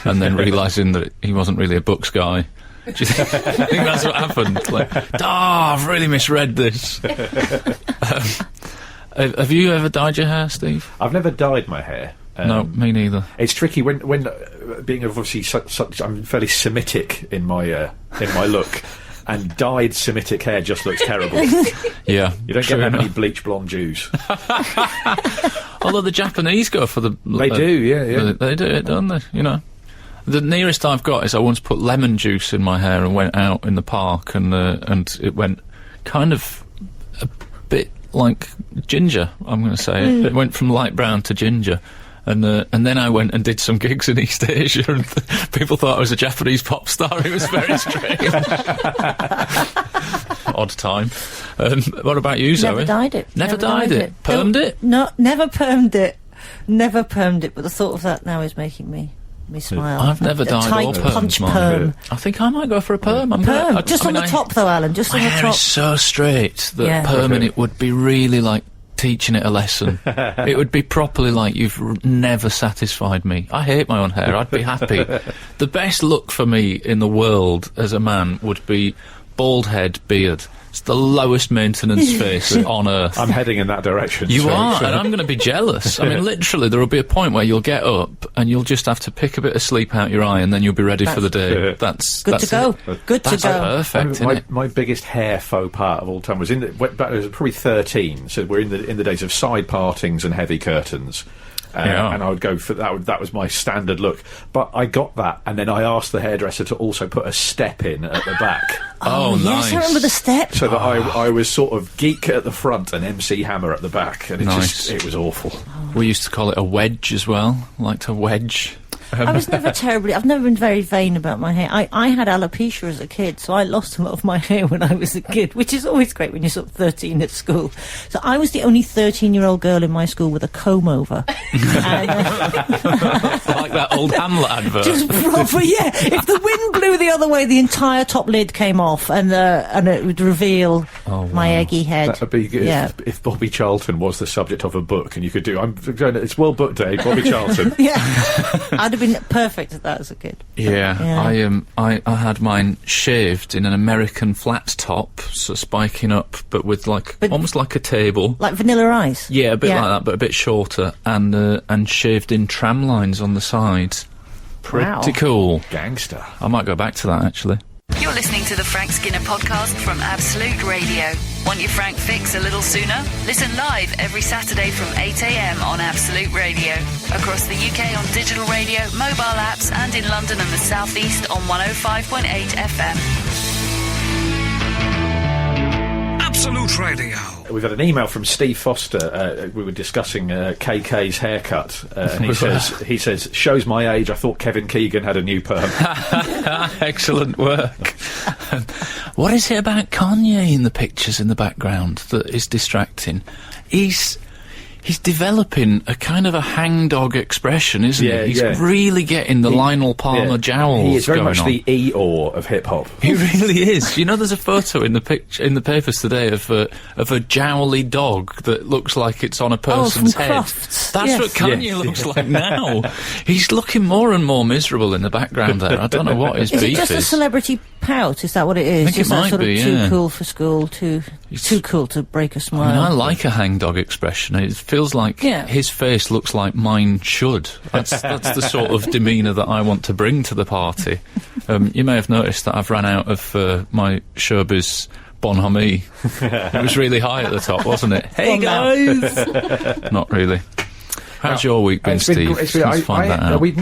and then realising that he wasn't really a books guy. Do you think, I think that's what happened? Like, I've really misread this. Have you ever dyed your hair, Steve? I've never dyed my hair. No, me neither. It's tricky when being obviously such I'm fairly Semitic in my look, and dyed Semitic hair just looks terrible. Yeah, You don't get true that many enough. bleach blonde Jews. Although the Japanese go for the... They do, yeah. They do it, don't they? You know. The nearest I've got is I once put lemon juice in my hair and went out in the park, and it went kind of a bit like ginger, I'm going to say. It went from light brown to ginger. And then I went and did some gigs in East Asia, and people thought I was a Japanese pop star. It was very strange. Odd time. What about you, Zoe? Never dyed it. Never dyed it? Permed it? No, never permed it. Never permed it, but the thought of that now is making me me smile. I've never a dyed tight all perms, punch mine. perm. I think I might go for a perm. Just on the top, though, Alan. Just my on the hair top. is so straight that perming it would be really like teaching it a lesson. It would be properly like you've never satisfied me. I hate my own hair. I'd be happy. The best look for me in the world as a man would be bald head, beard. It's the lowest maintenance face on earth. I'm heading in that direction. You are, and I'm going to be jealous. I mean, literally, there will be a point where you'll get up and you'll just have to pick a bit of sleep out your eye, and then you'll be ready for the day. That's good to go. Good to go. Perfect. I mean, my biggest hair faux pas of all time was I was probably 13. So we're in the days of side partings and heavy curtains. And I would go for that. That was my standard look. But I got that, and then I asked the hairdresser to also put a step in at the back. Oh, nice. Yes, I remember the step. So that I was sort of geek at the front and MC Hammer at the back, and it was awful. We used to call it a wedge as well. Like to wedge. I was never I've never been very vain about my hair. I had alopecia as a kid, so I lost a lot of my hair when I was a kid, which is always great when you're sort of 13 at school. So I was the only 13-year-old girl in my school with a comb over. And, like that old Hamlet advert. Just proper, yeah. If the wind blew the other way, the entire top lid came off, and it would reveal my eggy head. That would be good if Bobby Charlton was the subject of a book, and you could do. It's World Book Day, Bobby Charlton. Yeah, I'd have been perfect at that as a kid. I had mine shaved in an American flat top, so spiking up, but with almost like a table, like Vanilla Ice. Yeah, a bit like that, but a bit shorter, and shaved in tram lines on the sides. Pretty cool. Gangster. I might go back to that actually. You're listening to the Frank Skinner podcast from Absolute Radio. Want your Frank fix a little sooner? Listen live every Saturday from 8 a.m. on Absolute Radio. Across the UK on digital radio, mobile apps, and in London and the South East on 105.8 FM. Absolute Radio. We've had an email from Steve Foster. We were discussing KK's haircut, and he says, shows my age. I thought Kevin Keegan had a new perm. Excellent work. What is it about Kanye in the pictures in the background that is distracting? He's developing a kind of a hangdog expression, isn't he? He's really getting the Lionel Palmer jowls. He is very much on. the Eeyore of hip hop. He really is. You know, there's a photo in the papers today of a jowly dog that looks like it's on a person's head. Crofts. That's what Kanye looks like now. He's looking more and more miserable in the background there. I don't know what his beef is. Is it just a celebrity pout? Is that what it is? I think just it might sort of be, too cool for school, too cool to break a smile. I mean, I like a hangdog expression. It feels like his face looks like mine should. That's the sort of demeanour that I want to bring to the party. You may have noticed that I've ran out of my showbiz bonhomie. It was really high at the top, wasn't it? Hey guys! Not really. How's your week been, Steve? Let's find that out. We've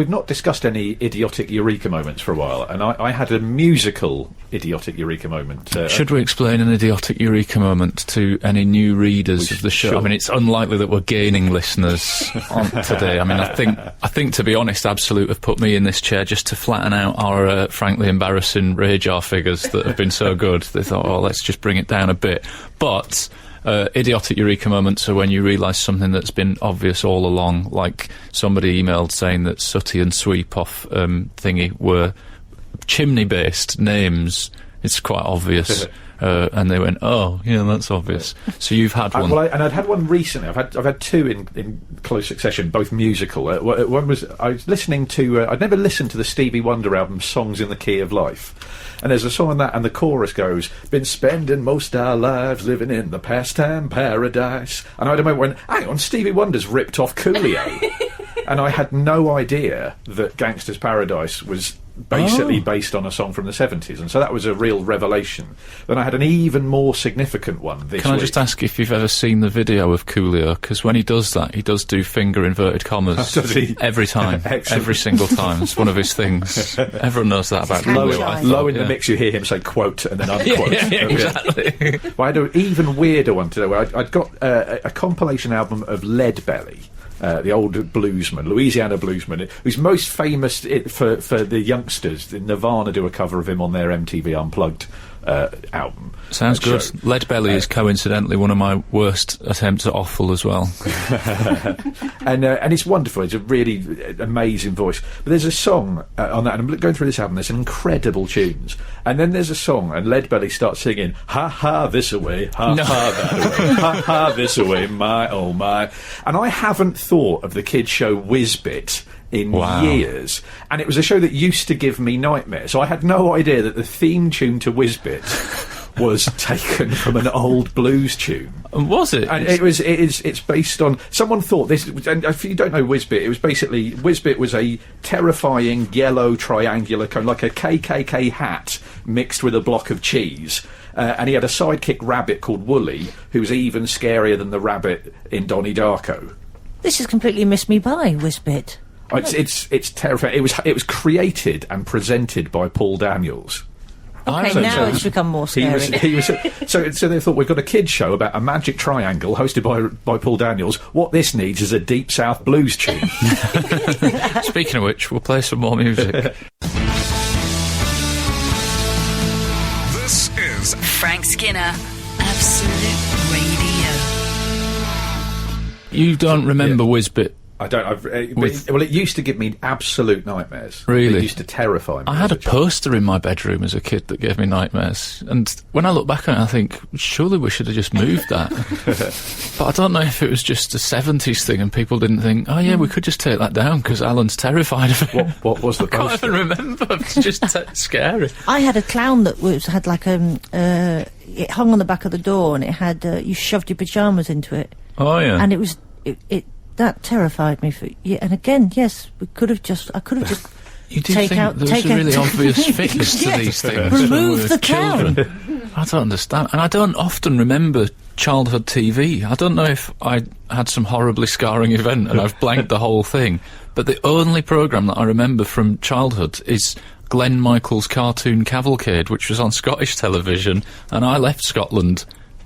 not discussed any idiotic eureka moments for a while, and I had a musical idiotic eureka moment. Should we explain an idiotic eureka moment to any new readers of the show? Sure. I mean, it's unlikely that we're gaining listeners on today. I mean, I think to be honest, Absolute have put me in this chair just to flatten out our frankly embarrassing radar figures that have been so good. They thought, let's just bring it down a bit. But idiotic eureka moments are when you realise something that's been obvious all along, like somebody emailed saying that Sooty and Sweep off thingy were chimney-based names. It's quite obvious. And they went, oh, yeah, that's obvious. So you've had one. And I'd had one recently. I've had two in close succession, both musical. One was, I was listening to, I'd never listened to the Stevie Wonder album, Songs in the Key of Life. And there's a song on that, and the chorus goes, been spending most our lives living in the pastime paradise. And I had a moment when, hang on, Stevie Wonder's ripped off Coolio. And I had no idea that Gangster's Paradise was basically based on a song from the 70s, and so that was a real revelation. Then I had an even more significant one this week. Can I just ask if you've ever seen the video of Coolio? Because when he does that, he does do finger inverted commas every time, every single time. It's one of his things. Everyone knows that about Coolio. Low in the mix you hear him say quote and then unquote. Exactly. But I had an even weirder one today where I'd got a compilation album of Leadbelly. The old bluesman, Louisiana bluesman, who's most famous for the youngsters. Nirvana do a cover of him on their MTV Unplugged album. Sounds good. Show. Leadbelly is coincidentally one of my worst attempts at Offal as well. And it's wonderful. It's a really amazing voice. But there's a song on that, and I'm going through this album, there's some incredible tunes. And then there's a song, and Leadbelly starts singing, ha ha this away, ha ha that away, ha ha this away, my oh my. And I haven't thought of the kids' show Whizbit in years, and it was a show that used to give me nightmares. So I had no idea that the theme tune to Whizbit was taken from an old blues tune. Was it? And it's based on, someone thought this, and if you don't know Whizbit, it was basically, Whizbit was a terrifying yellow triangular cone, like a KKK hat mixed with a block of cheese. And he had a sidekick rabbit called Wooly, who was even scarier than the rabbit in Donnie Darko. This has completely missed me by, Whizbit. Oh, it's terrifying. It was created and presented by Paul Daniels. Okay, now it's become more scary. So they thought, we've got a kids show about a magic triangle hosted by Paul Daniels. What this needs is a Deep South blues tune. Speaking of which, we'll play some more music. This is Frank Skinner, Absolute Radio. You don't remember Whizbit? I don't. Well, it used to give me absolute nightmares. Really? It used to terrify me. I had a poster in my bedroom as a kid that gave me nightmares. And when I look back on it, I think, surely we should have just moved that. But I don't know if it was just a 70s thing and people didn't think, oh, yeah, we could just take that down because Alan's terrified of it. What was the I can't poster? even remember. It's just scary. I had a clown that had like it hung on the back of the door, and it had you shoved your pyjamas into it. Oh, yeah. And that terrified me. And again, yes, I could have just You do think there was a really obvious fix to these things? Remove the clown. I don't understand. And I don't often remember childhood TV. I don't know if I had some horribly scarring event and I've blanked the whole thing. But the only programme that I remember from childhood is Glenn Michael's Cartoon Cavalcade, which was on Scottish television, and I left Scotland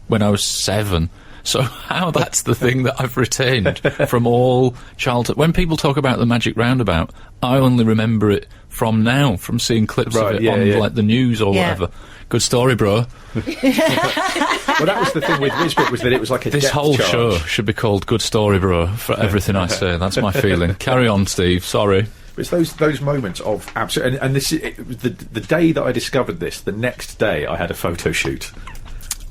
when I was 7. So how that's the thing that I've retained from all childhood. When people talk about the Magic Roundabout, I only remember it from now, from seeing clips of it on like the news or whatever. Good story, bro. Well, that was the thing with Whizbit, was that it was like a This depth whole charge. show should be called Good Story, bro, for everything I say. That's my feeling. Carry on, Steve. Sorry. It's those moments of absolute, and this is the day that I discovered this. The next day, I had a photo shoot.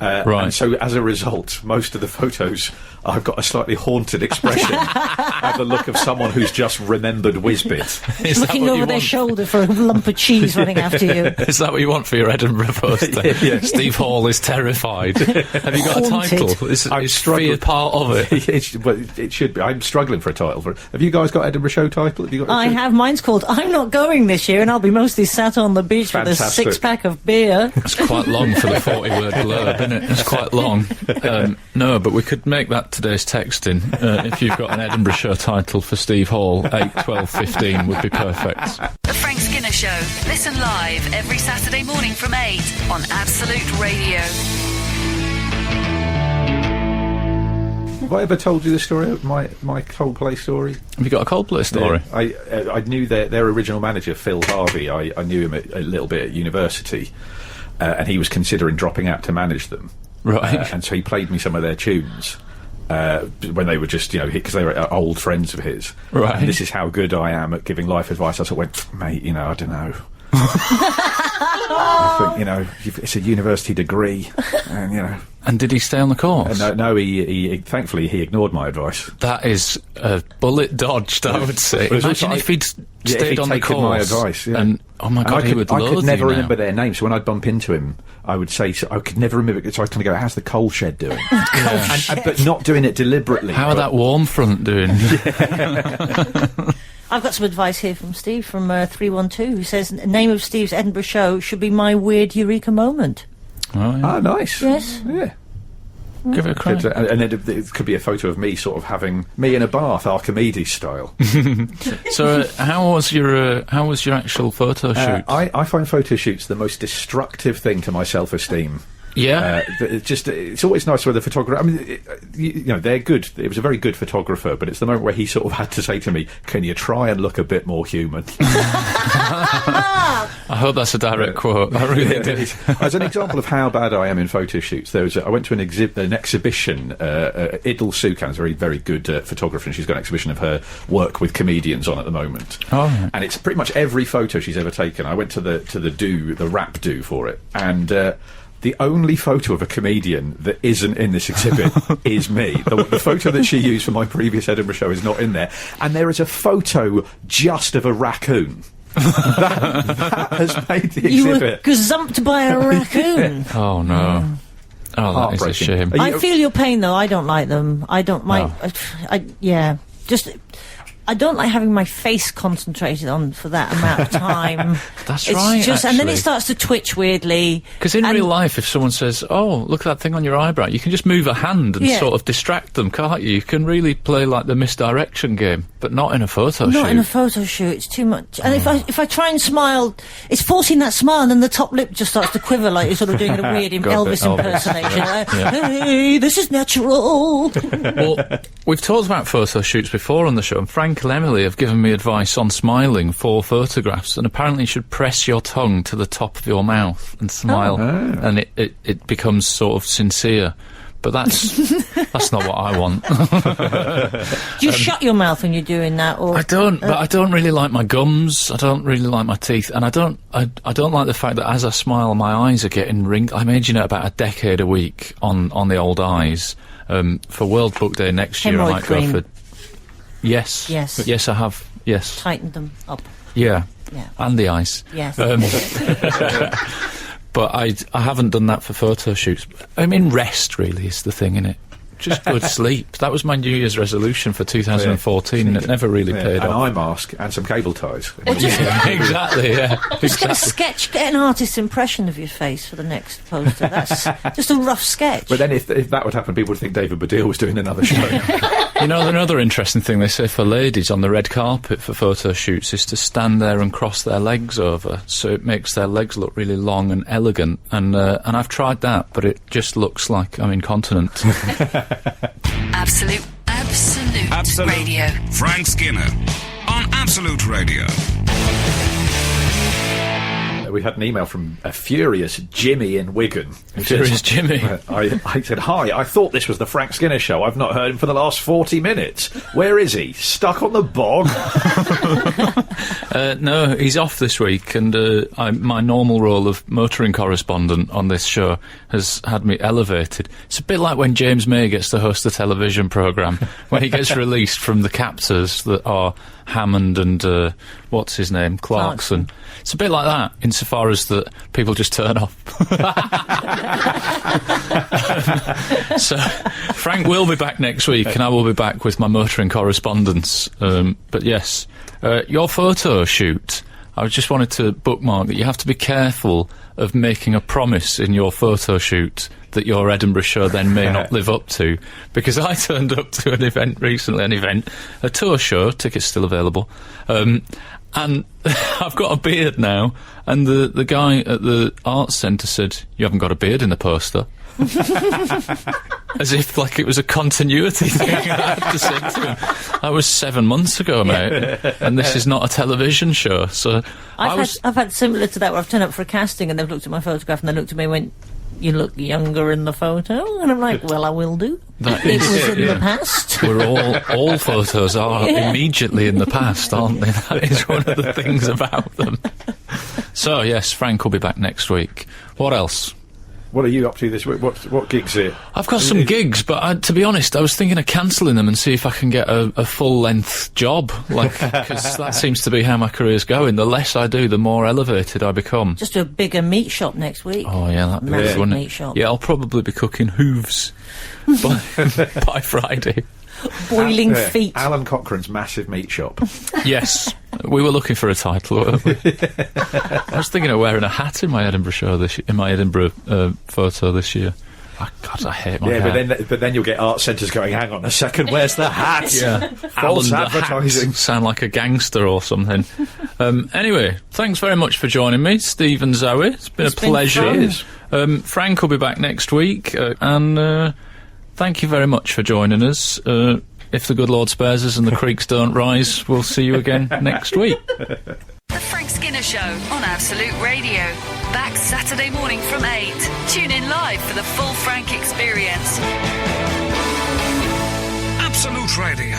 Right. And so, as a result, most of the photos, I've got a slightly haunted expression. I have the look of someone who's just remembered Whizbit. Is that Looking what over you their want? shoulder for a lump of cheese running after you. Is that what you want for your Edinburgh poster? Yeah. Steve Hall is terrified. Have you got Haunted. a title? Is fear struggling. part of it? It should be. I'm struggling for a title for it. Have you guys got Edinburgh show title? Have you got? I have. Mine's called I'm Not Going This Year, and I'll be mostly sat on the beach with a Fantastic. 6-pack of beer. It's quite long for the 40-word blurb, isn't it? It's quite long. No, but we could make that today's texting. If you've got an Edinburgh show title for Steve Hall, 8, 12, 15 would be perfect. The Frank Skinner Show. Listen live every Saturday morning from 8 on Absolute Radio. Have I ever told you the story of my Coldplay story? Have you got a Coldplay story? Yeah, I knew their original manager, Phil Harvey. I knew him a little bit at university, and he was considering dropping out to manage them. Right. And so he played me some of their tunes when they were just, because they were old friends of his. Right. And this is how good I am at giving life advice. I sort of went, mate, I don't know. I think, it's a university degree, and And did he stay on the course? No, he thankfully he ignored my advice. That is a bullet dodged, I would say. But Imagine if he'd stayed on the taken course. my advice, yeah. And, oh my God, he would loathe I could never you now. remember their names, so when I'd bump into him, I would say, so I could never remember, so I'd kind of go, how's the coal shed doing? But not doing it deliberately. How are that warm front doing? I've got some advice here from Steve from 312, who says, the name of Steve's Edinburgh show should be My Weird Eureka Moment. Oh, yeah. Ah, nice. Yes. Yeah. Give it a crack. And then it could be a photo of me sort of having me in a bath, Archimedes style. So, how was your actual photo shoot? I find photo shoots the most destructive thing to my self-esteem. Yeah. It's always nice when the photographer. I mean, they're good. It was a very good photographer, but it's the moment where he sort of had to say to me, "Can you try and look a bit more human?" I hope that's a direct quote. I really do. As an example of how bad I am in photo shoots, I went to an exhibition. Idil Sukan's a very, very good photographer, and she's got an exhibition of her work with comedians on at the moment. Oh. And it's pretty much every photo she's ever taken. I went to the rap do for it, and the only photo of a comedian that isn't in this exhibit is me. The photo that she used for my previous Edinburgh show is not in there, and there is a photo just of a raccoon. that has made the exhibit. You were gazumped by a raccoon. Oh no. Oh, that is a shame. I feel your pain, though. I don't like them. I don't like. I don't like having my face concentrated on for that amount of time. That's right. And then it starts to twitch weirdly. Because in real life, if someone says, "Oh, look at that thing on your eyebrow," you can just move a hand and sort of distract them, can't you? You can really play like the misdirection game, but not in a photo shoot. Not in a photo shoot. It's too much. And if I try and smile, it's forcing that smile, and then the top lip just starts to quiver like you're sort of doing a weird Elvis impersonation. Hey, this is natural. Well, we've talked about photo shoots before on the show, and Frank and Emily have given me advice on smiling for photographs, and apparently you should press your tongue to the top of your mouth and smile, and it becomes sort of sincere. But that's not what I want. Do you shut your mouth when you're doing that? Or I don't, but I don't really like my gums. I don't really like my teeth, and I don't like the fact that as I smile, my eyes are getting wrinkled. I'm aging at about a decade a week on the old eyes. For World Book Day next year, I might go for. Yes, I have. Yes, tightened them up. Yeah, and the eyes. Yes. But I haven't done that for photo shoots. I mean, rest really is the thing, innit? Just good sleep. That was my New Year's resolution for 2014, and it never really paid off. An eye mask and some cable ties. Exactly, yeah. Just get an artist's impression of your face for the next poster. That's just a rough sketch. But then if that would happen, people would think David Baddiel was doing another show. You know, another interesting thing they say for ladies on the red carpet for photo shoots is to stand there and cross their legs over, so it makes their legs look really long and elegant. And I've tried that, but it just looks like I'm incontinent. Absolute Radio. Frank Skinner on Absolute Radio. We had an email from a furious Jimmy in Wigan. Furious Jimmy. I said, "Hi, I thought this was the Frank Skinner show. I've not heard him for the last 40 minutes. Where is he? Stuck on the bog?" No, he's off this week, and my normal role of motoring correspondent on this show has had me elevated. It's a bit like when James May gets to host a television programme, when he gets released from the captors that are Hammond and, what's his name, Clarkson. It's a bit like that, insofar as that people just turn off. So, Frank will be back next week, and I will be back with my motoring correspondence. But yes, your photo shoot, I just wanted to bookmark that you have to be careful of making a promise in your photo shoot that your Edinburgh show then may not live up to, because I turned up to an event recently, a tour show, tickets still available, and I've got a beard now, and the guy at the arts centre said, "You haven't got a beard in the poster." As if, like, it was a continuity thing I had to say to him. That was 7 months ago, mate, and this is not a television show, so... I've had similar to that, where I've turned up for a casting and they've looked at my photograph and they looked at me and went, "You look younger in the photo," and I'm like, "Well, I will do. It was in the past." We're all photos are immediately in the past, aren't they? That is one of the things about them. So yes, Frank will be back next week. What else? What are you up to this week? What gigs here? I've got some gigs, but to be honest, I was thinking of cancelling them and see if I can get a full-length job, because that seems to be how my career's going. The less I do, the more elevated I become. Just do a bigger meat shop next week. Oh yeah, that'd be good, wouldn't it? Meat shop. Yeah, I'll probably be cooking hooves by Friday. Boiling feet. Alan Cochrane's massive meat shop. Yes, we were looking for a title, weren't we? I was thinking of wearing a hat in my Edinburgh show in my Edinburgh photo this year. God, I hate my Yeah, hair. but then you'll get art centres going, hang on a second, where's the hat? Yeah. False Alun, the advertising. hats sound like a gangster or something. Anyway, thanks very much for joining me, Steve and Zoe. It's been a pleasure. Frank will be back next week, and thank you very much for joining us. If the good Lord spares us and the creeks don't rise, we'll see you again next week. The Frank Skinner Show on Absolute Radio. Back Saturday morning from 8. Tune in live for the full Frank experience. Absolute Radio.